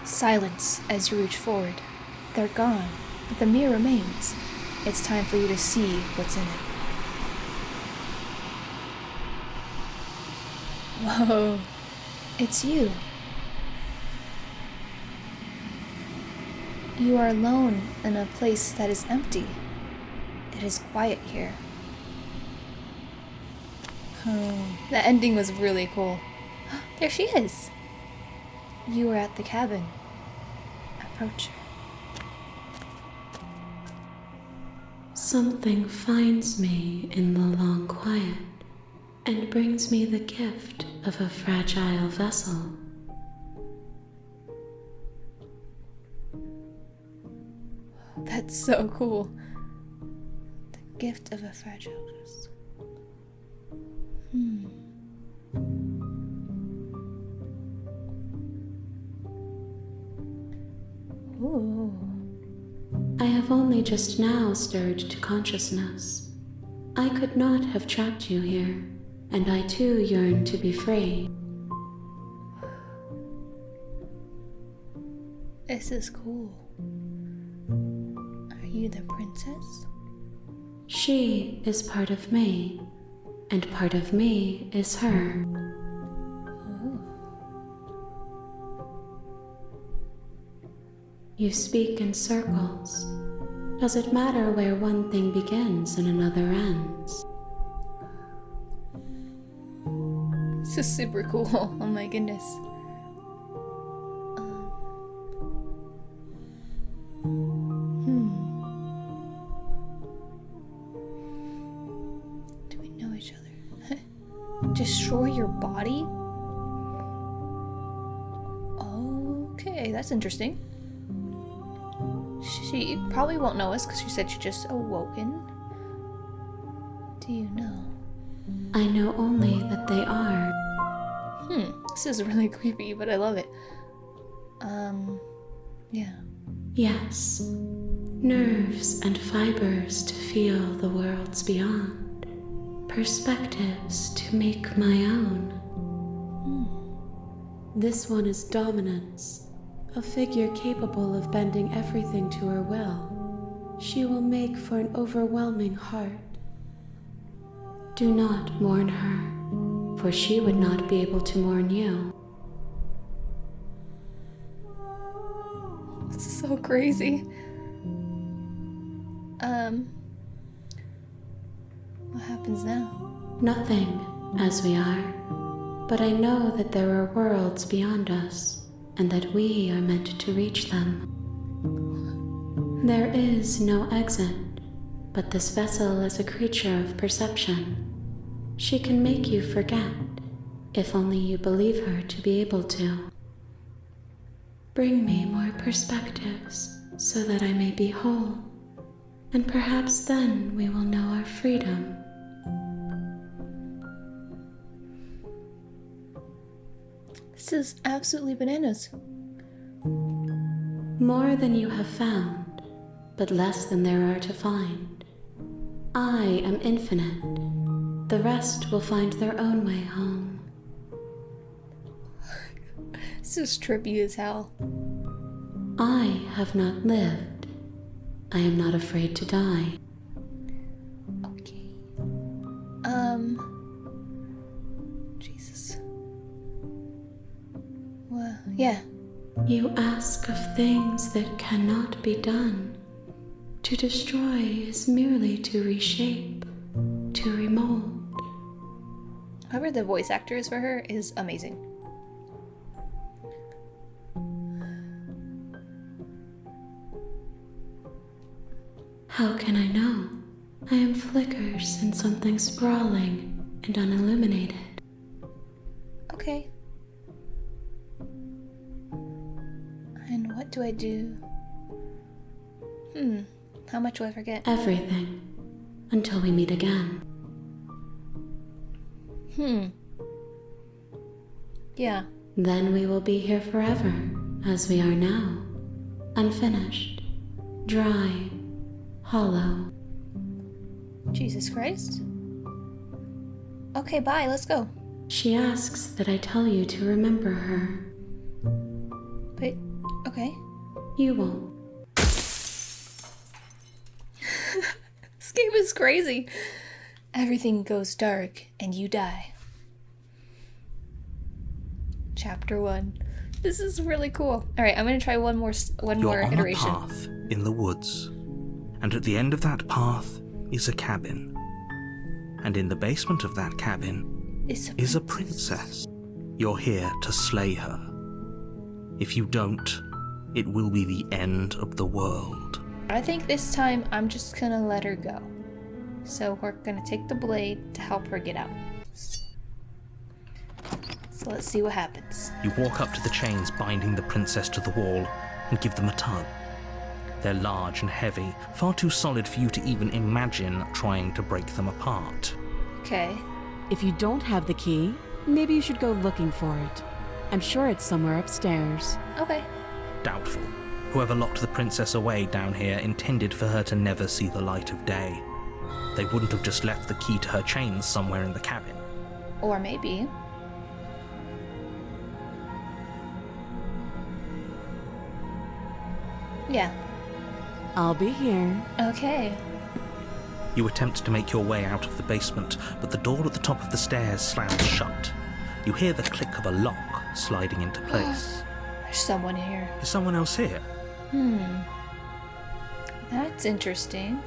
Silence as you reach forward. They're gone, but the mirror remains. It's time for you to see what's in it. Whoa, it's you. You are alone in a place that is empty. It is quiet here. Oh, the ending was really cool. There she is. You are at the cabin. Approach her. Something finds me in the long quiet and brings me the gift of a fragile vessel. That's so cool. The gift of a fragile vessel. Ooh. I have only just now stirred to consciousness. I could not have trapped you here, and I too yearn to be free. This is cool. Are you the princess? She is part of me, and part of me is her. You speak in circles. Does it matter where one thing begins and another ends? This is super cool. Oh my goodness. Do we know each other? Destroy your body? Okay, that's interesting. She probably won't know us because she said she just awoken. Do you know? I know only that they are. This is really creepy, but I love it. Yeah. Yes, nerves and fibers to feel the worlds beyond, perspectives to make my own. This one is dominance, a figure capable of bending everything to her will. She will make for an overwhelming heart. Do not mourn her, for she would not be able to mourn you. This is so crazy. What happens now? Nothing, as we are, but I know that there are worlds beyond us, and that we are meant to reach them. There is no exit, but this vessel is a creature of perception. She can make you forget, if only you believe her to be able to. Bring me more perspectives, so that I may be whole, and perhaps then we will know our freedom. This is absolutely bananas. More than you have found, but less than there are to find. I am infinite. The rest will find their own way home. This is trippy as hell. I have not lived. I am not afraid to die. Okay. Jesus. Well, yeah. You ask of things that cannot be done. To destroy is merely to reshape, to remold. Whoever the voice actor is for her is amazing. How can I know? I am flickers in something sprawling and unilluminated. Okay. And what do I do? How much will I forget? Everything. Until we meet again. Yeah. Then we will be here forever, as we are now. Unfinished. Dry. Hollow. Jesus Christ. Okay, bye, let's go. She asks that I tell you to remember her. But, okay. You won't. This game is crazy. Everything goes dark and you die. Chapter 1. This is really cool. Alright, I'm gonna try one more You're on iteration. a path in the woods, and at the end of that path is a cabin. And in the basement of that cabin is a princess. You're here to slay her. If you don't, it will be the end of the world. I think this time I'm just gonna let her go. So we're gonna take the blade to help her get out. So let's see what happens. You walk up to the chains binding the princess to the wall and give them a tug. They're large and heavy, far too solid for you to even imagine trying to break them apart. Okay. If you don't have the key, maybe you should go looking for it. I'm sure it's somewhere upstairs. Okay. Doubtful. Whoever locked the princess away down here intended for her to never see the light of day. They wouldn't have just left the key to her chains somewhere in the cabin. Or maybe. Yeah. I'll be here. Okay. You attempt to make your way out of the basement, but the door at the top of the stairs slams shut. You hear the click of a lock sliding into place. There's someone here. Is someone else here? That's interesting.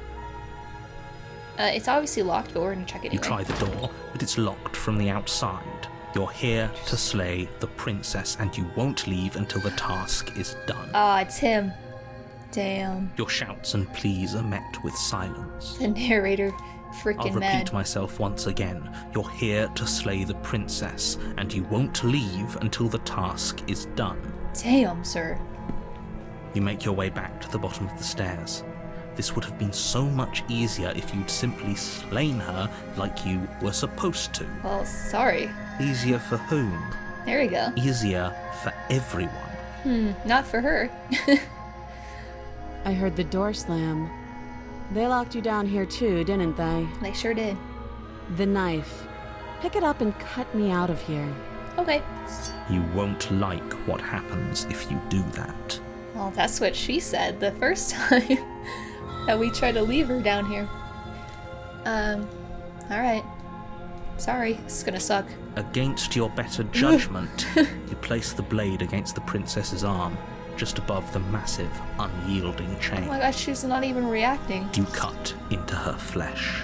It's obviously locked, but we're gonna check it You anyway. try the door, but it's locked from the outside. You're here to slay the princess, and you won't leave until the task is done. Ah, it's him. Damn. Your shouts and pleas are met with silence. The narrator I'll freaking repeat mad. myself once again. You're here to slay the princess, and you won't leave until the task is done. Damn, sir. You make your way back to the bottom of the stairs. This would have been so much easier if you'd simply slain her like you were supposed to. Well, sorry. Easier for whom? There we go. Easier for everyone. Not for her. I heard the door slam. They locked you down here too, didn't they? They sure did. The knife. Pick it up and cut me out of here. Okay. You won't like what happens if you do that. Well, that's what she said the first time that we tried to leave her down here. Alright. Sorry, this is gonna suck. Against your better judgment, you place the blade against the princess's arm, just above the massive, unyielding chain. Oh my gosh, she's not even reacting. You cut into her flesh.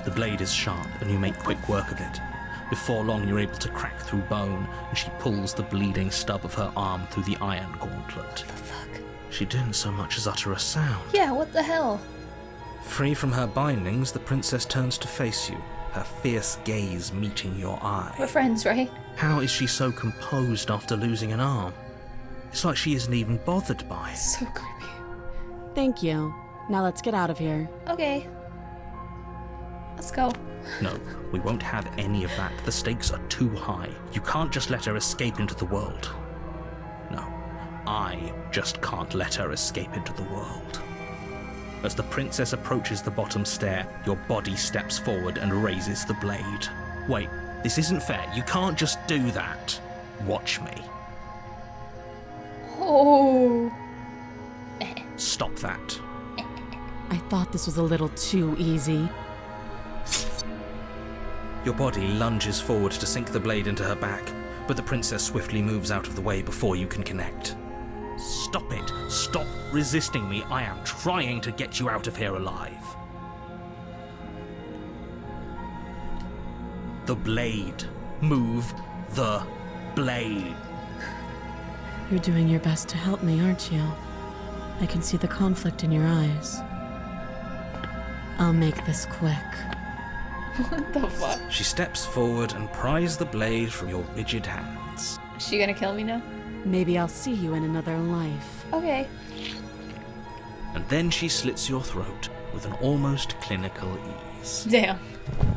The blade is sharp, and you make quick work of it. Before long, you're able to crack through bone, and she pulls the bleeding stub of her arm through the iron gauntlet. The fuck? She didn't so much as utter a sound. Yeah, what the hell? Free from her bindings, the princess turns to face you, her fierce gaze meeting your eye. We're friends, right? How is she so composed after losing an arm? It's like she isn't even bothered by it. So creepy. Thank you. Now let's get out of here. Okay. Let's go. No, we won't have any of that. The stakes are too high. You can't just let her escape into the world. No, I just can't let her escape into the world. As the princess approaches the bottom stair, your body steps forward and raises the blade. Wait, this isn't fair. You can't just do that. Watch me. Oh. Stop that. I thought this was a little too easy. Your body lunges forward to sink the blade into her back, but the princess swiftly moves out of the way before you can connect. Stop it. Stop resisting me. I am trying to get you out of here alive. The blade. Move the blade. You're doing your best to help me, aren't you? I can see the conflict in your eyes. I'll make this quick. What the fuck? She steps forward and pries the blade from your rigid hands. Is she gonna kill me now? Maybe I'll see you in another life. Okay. and then she slits your throat with an almost clinical ease. Damn.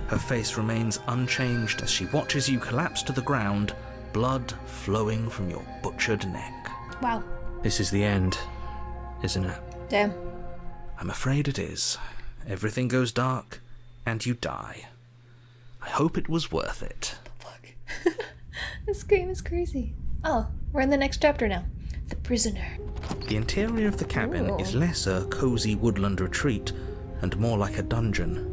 Her face remains unchanged as she watches you collapse to the ground, blood flowing from your butchered neck. Wow. This is the end, isn't it? Damn. I'm afraid it is. Everything goes dark, and you die. I hope it was worth it. Fuck. This game is crazy. Oh, we're in the next chapter now. The prisoner. The interior of the cabin is less a cozy woodland retreat and more like a dungeon.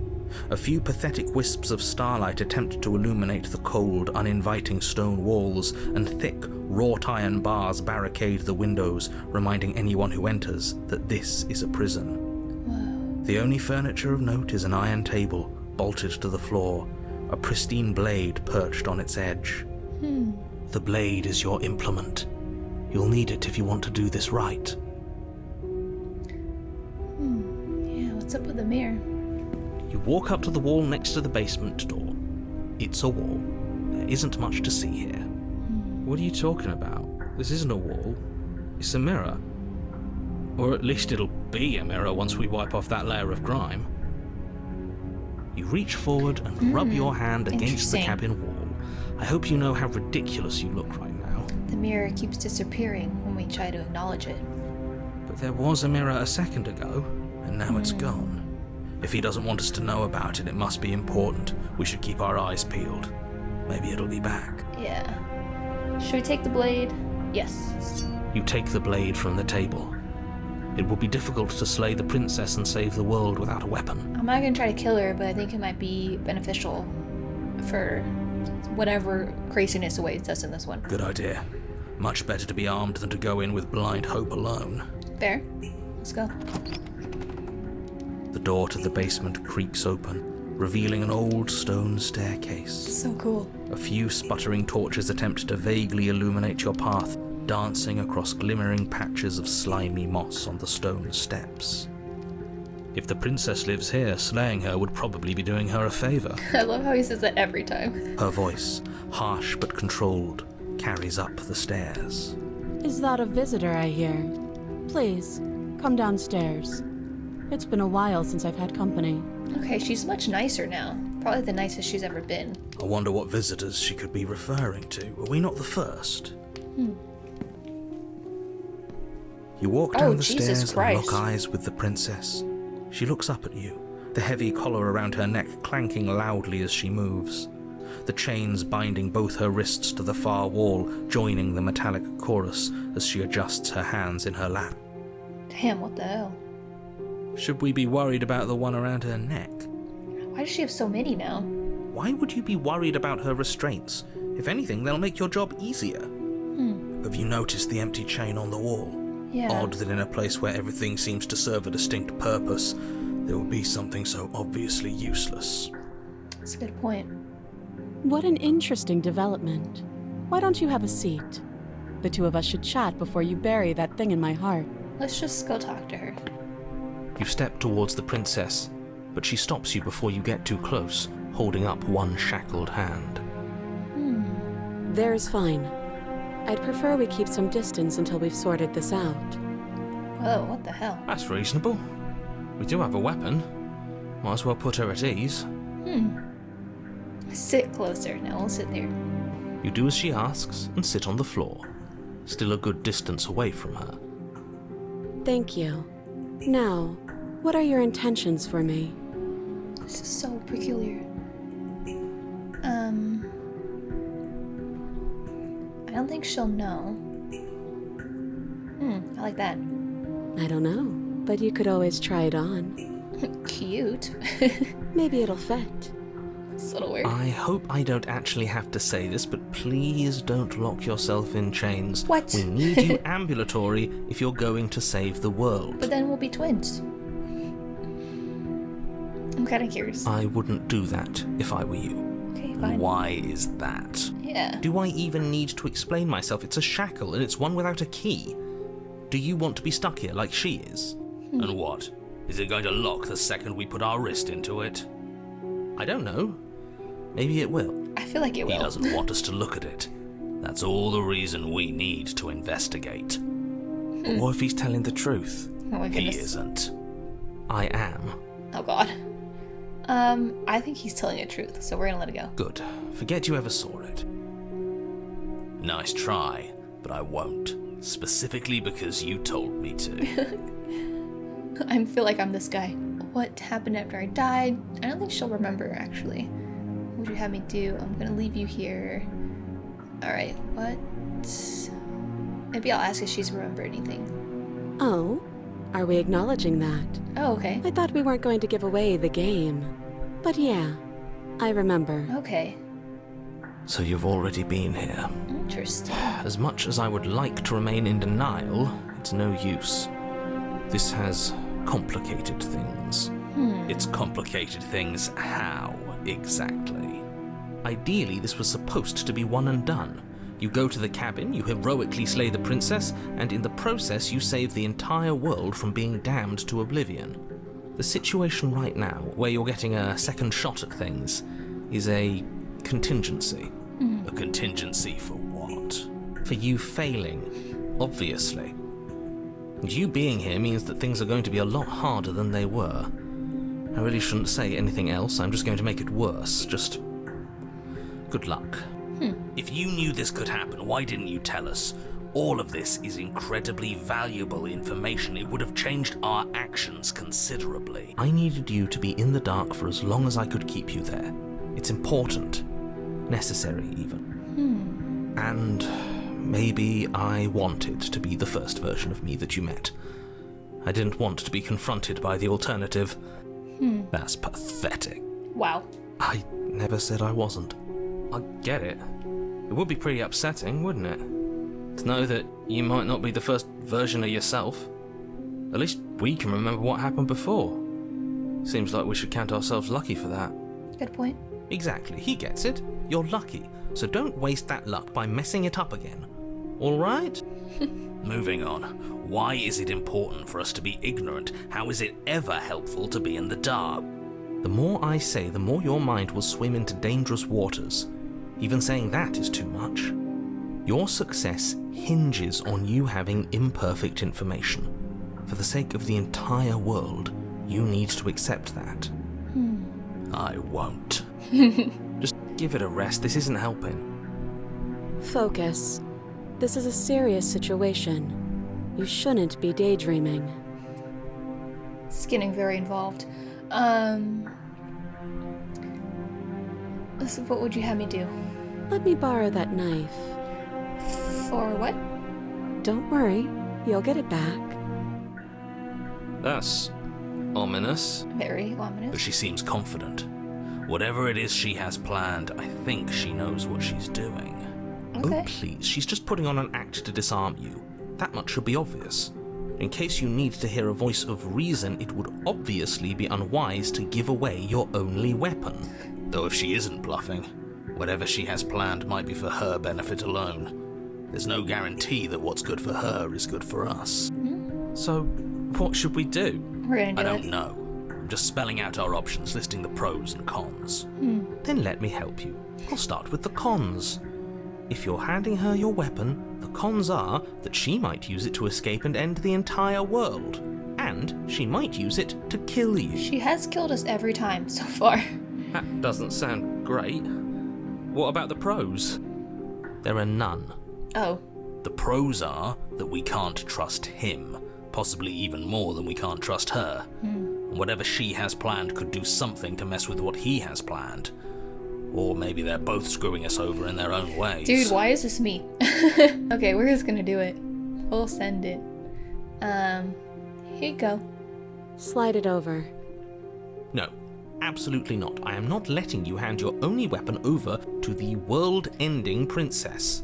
A few pathetic wisps of starlight attempt to illuminate the cold, uninviting stone walls, and thick, wrought iron bars barricade the windows, reminding anyone who enters that this is a prison. Whoa. The only furniture of note is an iron table, bolted to the floor, a pristine blade perched on its edge. The blade is your implement. You'll need it if you want to do this right. Yeah, what's up with the mirror? You walk up to the wall next to the basement door. It's a wall. There isn't much to see here. What are you talking about? This isn't a wall. It's a mirror. Or at least it'll be a mirror once we wipe off that layer of grime. You reach forward and rub your hand against the Interesting. cabin wall. I hope you know how ridiculous you look right now. The mirror keeps disappearing when we try to acknowledge it. But there was a mirror a second ago, and now it's gone. If he doesn't want us to know about it, it must be important. We should keep our eyes peeled. Maybe it'll be back. Yeah. Should we take the blade? Yes. You take the blade from the table. It will be difficult to slay the princess and save the world without a weapon. I'm not gonna try to kill her, but I think it might be beneficial for whatever craziness awaits us in this one. Good idea. Much better to be armed than to go in with blind hope alone. Fair. Let's go. The door to the basement creaks open, revealing an old stone staircase. So cool. A few sputtering torches attempt to vaguely illuminate your path, dancing across glimmering patches of slimy moss on the stone steps. If the princess lives here, slaying her would probably be doing her a favor. I love how he says that every time. Her voice, harsh but controlled, carries up the stairs. Is that a visitor I hear? Please, come downstairs. It's been a while since I've had company. Okay, she's much nicer now. Probably the nicest she's ever been. I wonder what visitors she could be referring to. Are we not the first? You walk down the Jesus stairs and Christ. lock eyes with the princess. She looks up at you, the heavy collar around her neck clanking loudly as she moves. The chains binding both her wrists to the far wall, joining the metallic chorus as she adjusts her hands in her lap. Damn, what the hell? Should we be worried about the one around her neck? Why does she have so many now? Why would you be worried about her restraints? If anything, they'll make your job easier. Have you noticed the empty chain on the wall? Yeah. Odd that in a place where everything seems to serve a distinct purpose, there would be something so obviously useless. That's a good point. What an interesting development. Why don't you have a seat? The two of us should chat before you bury that thing in my heart. Let's just go talk to her. You step towards the princess, but she stops you before you get too close, holding up one shackled hand. There's fine. I'd prefer we keep some distance until we've sorted this out. Whoa, what the hell? That's reasonable. We do have a weapon. Might as well put her at ease. Sit closer. Now we'll sit there. You do as she asks and sit on the floor, still a good distance away from her. Thank you. Now, what are your intentions for me? This is so peculiar. I don't think she'll know. I like that. I don't know, but you could always try it on. Cute. Maybe it'll fit. It's a little weird. I hope I don't actually have to say this, but please don't lock yourself in chains. What? We need you ambulatory if you're going to save the world. But then we'll be twins. I'm kind of curious. I wouldn't do that if I were you. Okay, And fine. why is that? Yeah. Do I even need to explain myself? It's a shackle and it's one without a key. Do you want to be stuck here like she is? And what? Is it going to lock the second we put our wrist into it? I don't know. Maybe it will. I feel like it will. He doesn't want us to look at it. That's all the reason we need to investigate. But what if he's telling the truth? Oh my He goodness. isn't. I am. Oh god. I think he's telling the truth, so we're gonna let it go. Good. Forget you ever saw it. Nice try, but I won't. Specifically because you told me to. I feel like I'm this guy. What happened after I died? I don't think she'll remember, actually. What would you have me do? I'm gonna leave you here. Alright, what? Maybe I'll ask if she's remembered anything. Oh, are we acknowledging that? Oh, okay. I thought we weren't going to give away the game. But yeah, I remember. Okay. So you've already been here. Interesting. As much as I would like to remain in denial, it's no use. This has complicated things. It's complicated things how, exactly? Ideally, this was supposed to be one and done. You go to the cabin, you heroically slay the princess, and in the process you save the entire world from being damned to oblivion. The situation right now, where you're getting a second shot at things, is a contingency. A contingency for what? For you failing, obviously. And you being here means that things are going to be a lot harder than they were. I really shouldn't say anything else, I'm just going to make it worse. Just good luck. If you knew this could happen, why didn't you tell us? All of this is incredibly valuable information. It would have changed our actions considerably. I needed you to be in the dark for as long as I could keep you there. It's important. Necessary, even. And maybe I wanted to be the first version of me that you met. I didn't want to be confronted by the alternative. That's pathetic. Wow. I never said I wasn't. I get it. It would be pretty upsetting, wouldn't it? To know that you might not be the first version of yourself. At least we can remember what happened before. Seems like we should count ourselves lucky for that. Good point. Exactly, he gets it. You're lucky, so don't waste that luck by messing it up again. Alright? Moving on. Why is it important for us to be ignorant? How is it ever helpful to be in the dark? The more I say, the more your mind will swim into dangerous waters. Even saying that is too much. Your success hinges on you having imperfect information. For the sake of the entire world, you need to accept that. I won't. Just give it a rest, this isn't helping. Focus. This is a serious situation. You shouldn't be daydreaming. It's getting very involved. So what would you have me do? Let me borrow that knife. For what? Don't worry, you'll get it back. That's ominous. Very ominous. But she seems confident. Whatever it is she has planned, I think she knows what she's doing. Okay. Oh, please, she's just putting on an act to disarm you. That much should be obvious. In case you need to hear a voice of reason, it would obviously be unwise to give away your only weapon. Though if she isn't bluffing, whatever she has planned might be for her benefit alone. There's no guarantee that what's good for her is good for us. So, what should we do? We're gonna do I don't it. know. I'm just spelling out our options, listing the pros and cons. Then let me help you. I'll start with the cons. If you're handing her your weapon, the cons are that she might use it to escape and end the entire world. And she might use it to kill you. She has killed us every time so far. That doesn't sound great. What about the pros? There are none. Oh. The pros are that we can't trust him, possibly even more than we can't trust her. And whatever she has planned could do something to mess with what he has planned. Or maybe they're both screwing us over in their own ways. Dude, why is this me? Okay, we're just gonna do it. We'll send it. Here you go. Slide it over. No, absolutely not. I am not letting you hand your only weapon over to the world-ending princess.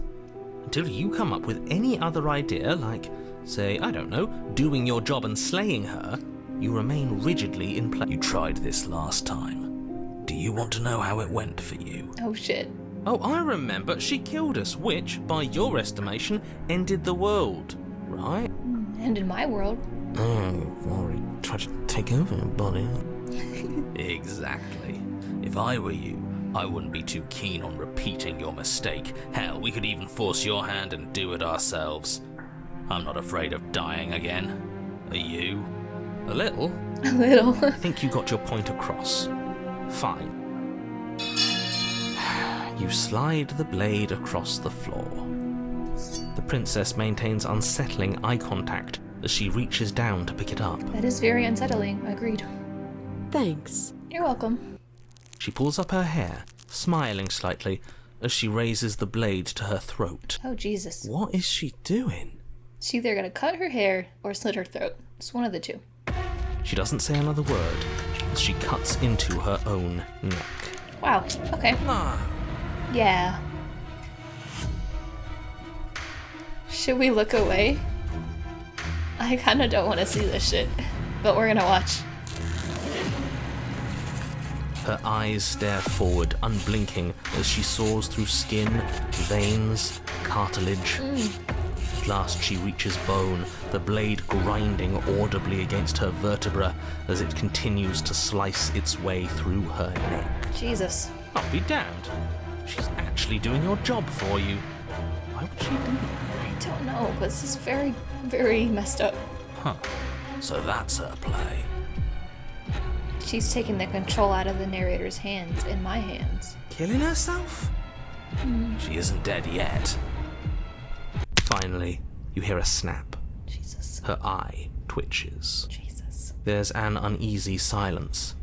Until you come up with any other idea, like, say, I don't know, doing your job and slaying her, you remain rigidly in place. You tried this last time. Do you want to know how it went for you? Oh shit. Oh, I remember. She killed us, which, by your estimation, ended the world, right? Ended my world. Oh, you've already tried to take over, buddy. Exactly. If I were you, I wouldn't be too keen on repeating your mistake. Hell, we could even force your hand and do it ourselves. I'm not afraid of dying again. Are you? A little? A little. I think you got your point across. Fine. You slide the blade across the floor. The princess maintains unsettling eye contact as she reaches down to pick it up. That is very unsettling. Agreed. Thanks. You're welcome. She pulls up her hair, smiling slightly, as she raises the blade to her throat. Oh, Jesus. What is she doing? She's either gonna cut her hair or slit her throat. It's one of the two. She doesn't say another word as she cuts into her own neck. Wow. Okay. No. Yeah. Should we look away? I kinda don't want to see this shit, but we're gonna watch. Her eyes stare forward, unblinking, as she saws through skin, veins, cartilage. At last she reaches bone, the blade grinding audibly against her vertebra as it continues to slice its way through her neck. Jesus. I'll be damned. She's actually doing your job for you. Why would she do that? I don't know, but this is very, very messed up. Huh. So that's her play. She's taking the control out of the narrator's hands in my hands. Killing herself? She isn't dead yet. Finally, you hear a snap. Jesus. Her eye twitches. Jesus. There's an uneasy silence.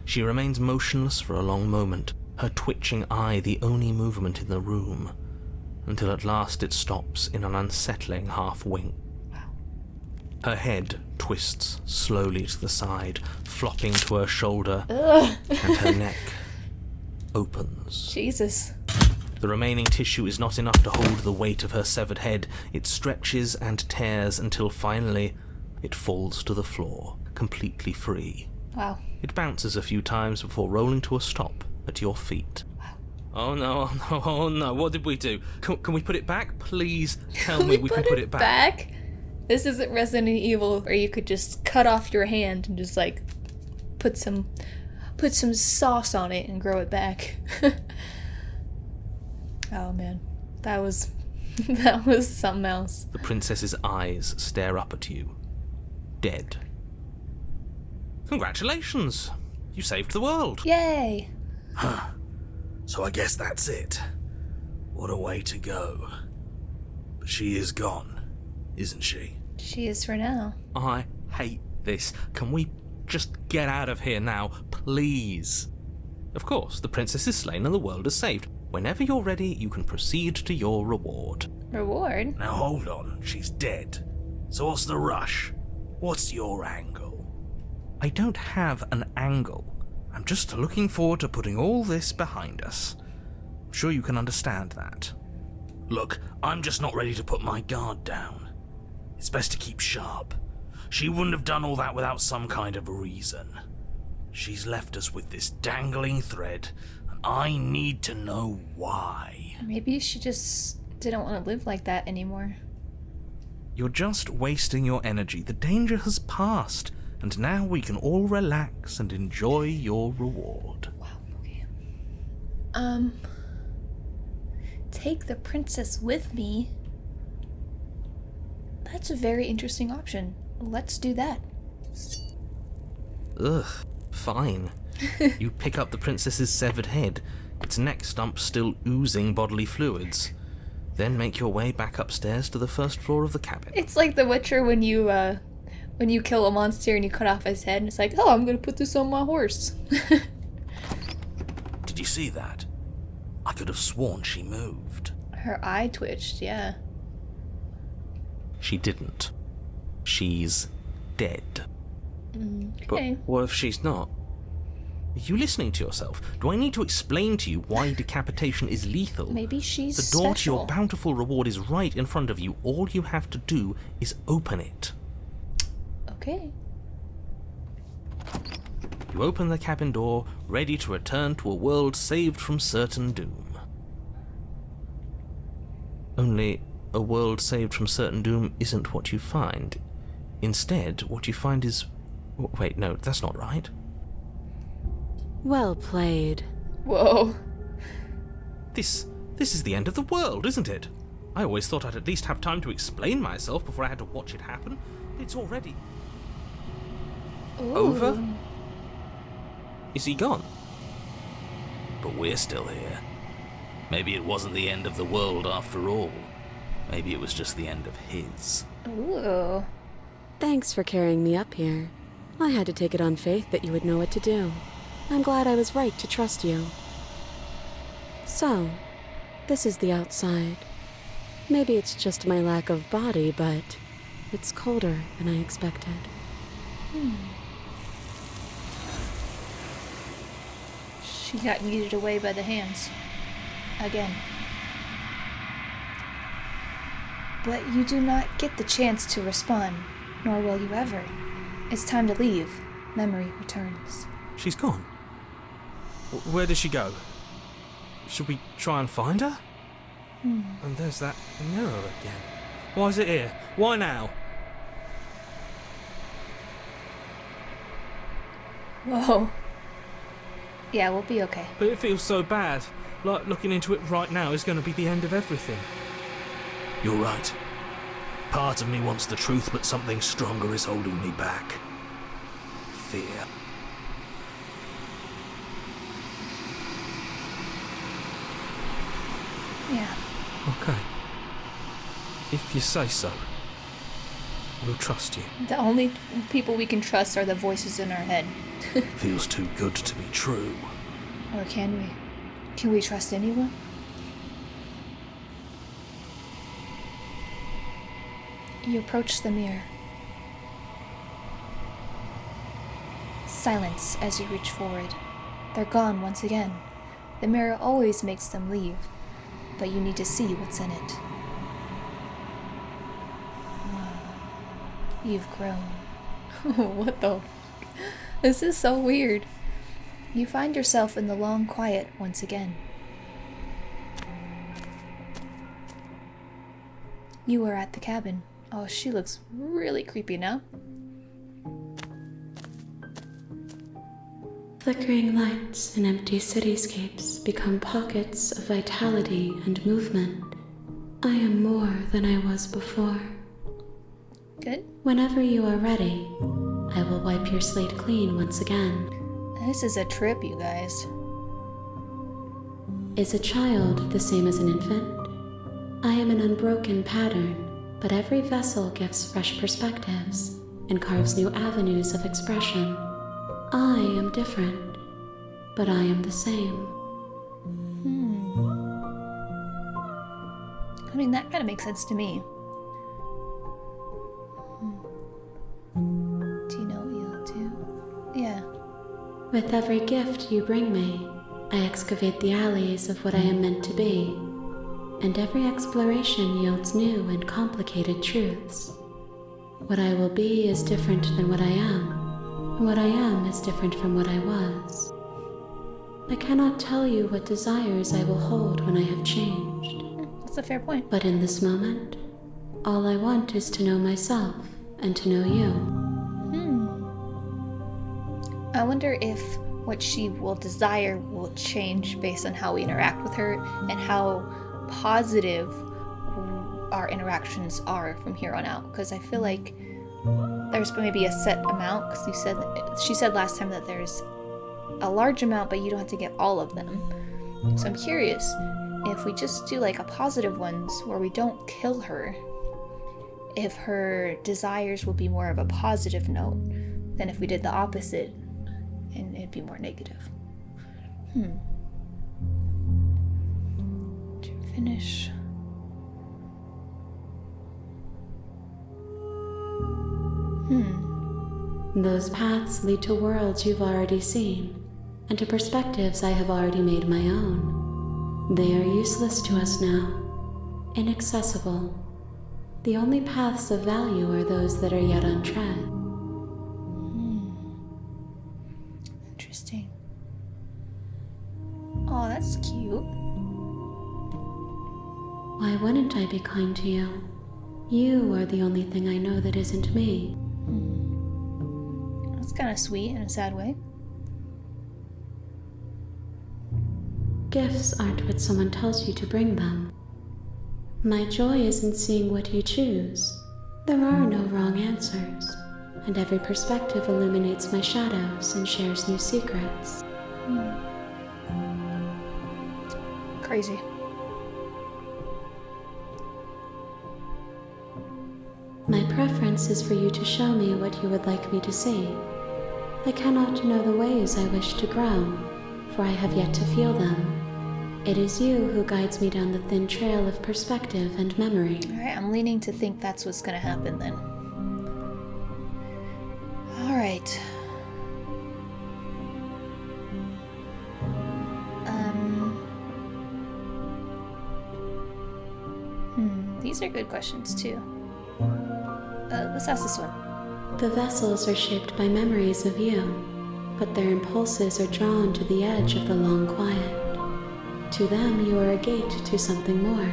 She remains motionless for a long moment, her twitching eye the only movement in the room, until at last it stops in an unsettling half-wink. Wow. Her head twists slowly to the side, flopping to her shoulder, Ugh. and her neck opens. Jesus. The remaining tissue is not enough to hold the weight of her severed head. It stretches and tears until finally it falls to the floor, completely free. Wow. It bounces a few times before rolling to a stop at your feet. Wow. Oh no, oh no, oh no, what did we do? Can we put it back? Please tell me we can put it back. This isn't Resident Evil where you could just cut off your hand and just like put some sauce on it and grow it back. Oh man, that was something else. The princess's eyes stare up at you, dead. Congratulations! You saved the world. Yay! So I guess that's it. What a way to go. But she is gone, isn't she? She is for now. I hate this. Can we just get out of here now, please? Of course, the princess is slain and the world is saved. Whenever you're ready, you can proceed to your reward. Reward? Now hold on, she's dead. So what's the rush? What's your angle? I don't have an angle. I'm just looking forward to putting all this behind us. I'm sure you can understand that. Look, I'm just not ready to put my guard down. It's best to keep sharp. She wouldn't have done all that without some kind of reason. She's left us with this dangling thread, and I need to know why. Maybe she just didn't want to live like that anymore. You're just wasting your energy. The danger has passed, and now we can all relax and enjoy your reward. Wow, okay. Take the princess with me? That's a very interesting option. Let's do that. Ugh, fine. You pick up the princess's severed head, its neck stump still oozing bodily fluids. Then make your way back upstairs to the first floor of the cabin. It's like The Witcher when you kill a monster and you cut off his head and it's like, oh, I'm gonna put this on my horse. Did you see that? I could have sworn she moved. Her eye twitched, yeah. She didn't. She's dead. Okay. But what if she's not? Are you listening to yourself? Do I need to explain to you why decapitation is lethal? Maybe she's The door to your special. bountiful reward is right in front of you. All you have to do is open it. Okay. You open the cabin door, ready to return to a world saved from certain doom. Only, a world saved from certain doom isn't what you find. Instead, what you find is... Wait, no, that's not right. Well played. Whoa. This is the end of the world, isn't it? I always thought I'd at least have time to explain myself before I had to watch it happen. It's already... Over? Ooh. Is he gone? But we're still here. Maybe it wasn't the end of the world after all. Maybe it was just the end of his. Ooh. Thanks for carrying me up here. I had to take it on faith that you would know what to do. I'm glad I was right to trust you. So, this is the outside. Maybe it's just my lack of body, but it's colder than I expected. She got yeeted away by the hands. Again. But you do not get the chance to respond, nor will you ever. It's time to leave. Memory returns. She's gone. Where did she go? Should we try and find her? And there's that mirror again. Why is it here? Why now? Whoa. Yeah, we'll be okay. But it feels so bad. Like looking into it right now is going to be the end of everything. You're right. Part of me wants the truth, but something stronger is holding me back. Fear. Yeah. Okay. If you say so, we'll trust you. The only people we can trust are the voices in our head. Feels too good to be true. Or can we? Can we trust anyone? You approach the mirror. Silence as you reach forward. They're gone once again. The mirror always makes them leave, but you need to see what's in it. You've grown. What the? This is so weird. You find yourself in the long quiet once again. You are at the cabin. Oh, she looks really creepy now. Flickering lights and empty cityscapes become pockets of vitality and movement. I am more than I was before. Good. Whenever you are ready, I will wipe your slate clean once again. This is a trip, you guys. Is a child the same as an infant? I am an unbroken pattern, but every vessel gives fresh perspectives and carves new avenues of expression. I am different, but I am the same. I mean, that kind of makes sense to me. Do you know what you'll do? Yeah. With every gift you bring me, I excavate the alleys of what I am meant to be, and every exploration yields new and complicated truths. What I will be is different than what I am, and what I am is different from what I was. I cannot tell you what desires I will hold when I have changed. That's a fair point. But in this moment, all I want is to know myself and to know you. I wonder if what she will desire will change based on how we interact with her and how positive our interactions are from here on out. Because I feel like there's maybe a set amount, because she said last time that there's a large amount, but you don't have to get all of them. So I'm curious if we just do like a positive ones where we don't kill her, if her desires will be more of a positive note than if we did the opposite and it'd be more negative. Did you finish? Those paths lead to worlds you've already seen, and to perspectives I have already made my own. They are useless to us now, inaccessible. The only paths of value are those that are yet untread. Interesting. Oh, that's cute. Why wouldn't I be kind to you? You are the only thing I know that isn't me. That's kind of sweet in a sad way. Gifts aren't what someone tells you to bring them. My joy is in seeing what you choose. There are no wrong answers. and every perspective illuminates my shadows and shares new secrets. Crazy. My preference is for you to show me what you would like me to see. I cannot know the ways I wish to grow, for I have yet to feel them. It is you who guides me down the thin trail of perspective and memory. Alright, I'm leaning to think that's what's gonna happen then. Alright. These are good questions too. Let's ask this one. The vessels are shaped by memories of you, but their impulses are drawn to the edge of the long quiet. To them, you are a gate to something more,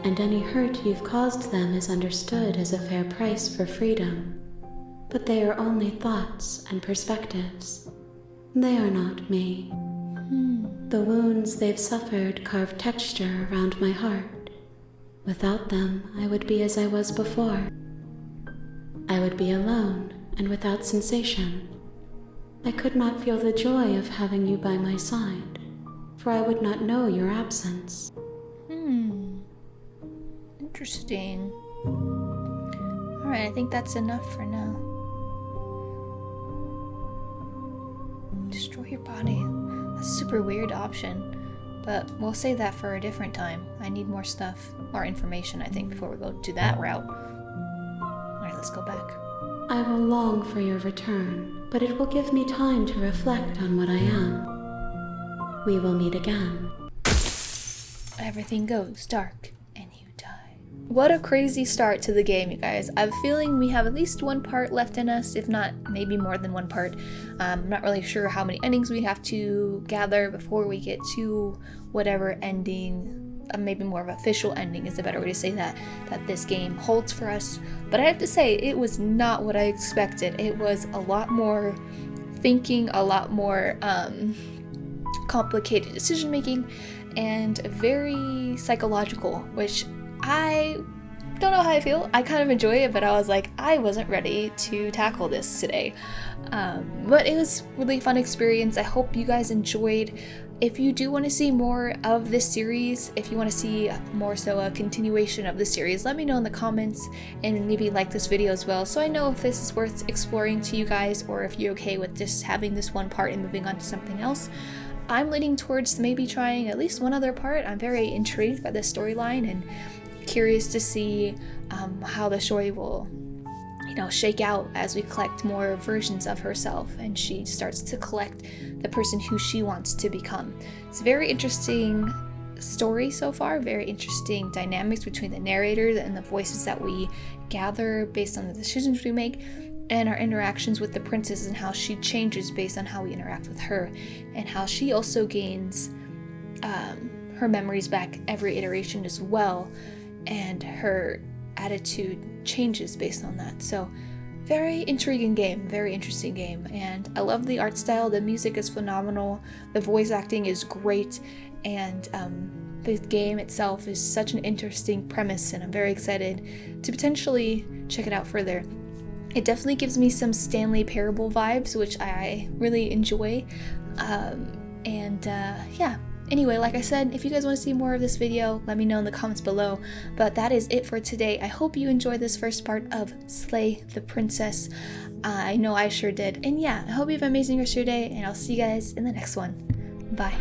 and any hurt you've caused them is understood as a fair price for freedom. But they are only thoughts and perspectives. They are not me. The wounds they've suffered carve texture around my heart. Without them, I would be as I was before. I would be alone and without sensation. I could not feel the joy of having you by my side, for I would not know your absence. Interesting. Alright, I think that's enough for now. Destroy your body. That's a super weird option. But we'll save that for a different time. I need more stuff, more information, I think, before we go to that route. Alright, let's go back. I will long for your return, but it will give me time to reflect on what I am. We will meet again. Everything goes dark, and you die. What a crazy start to the game, you guys. I have a feeling we have at least one part left in us, if not maybe more than one part. I'm not really sure how many endings we have to gather before we get to whatever ending, maybe more of an official ending is the better way to say that this game holds for us. But I have to say, it was not what I expected. It was a lot more thinking, a lot more complicated decision making, and very psychological, which I don't know how I feel. I kind of enjoy it, but I was like, I wasn't ready to tackle this today. But it was a really fun experience. I hope you guys enjoyed. If you do want to see more of this series, if you want to see more so a continuation of the series, let me know in the comments and maybe like this video as well, so I know if this is worth exploring to you guys or if you're okay with just having this one part and moving on to something else. I'm leaning towards maybe trying at least one other part. I'm very intrigued by the storyline and curious to see how the story will, shake out as we collect more versions of herself and she starts to collect the person who she wants to become. It's a very interesting story so far, very interesting dynamics between the narrators and the voices that we gather based on the decisions we make, and our interactions with the princess and how she changes based on how we interact with her, and how she also gains her memories back every iteration as well, and her attitude changes based on that. So very intriguing game, very interesting game, and I love the art style. The music is phenomenal, the voice acting is great, and the game itself is such an interesting premise, and I'm very excited to potentially check it out further. It definitely gives me some Stanley Parable vibes, which I really enjoy. Yeah. Anyway, like I said, if you guys want to see more of this video, let me know in the comments below. But that is it for today. I hope you enjoyed this first part of Slay the Princess. I know I sure did. And yeah, I hope you have an amazing rest of your day, and I'll see you guys in the next one. Bye.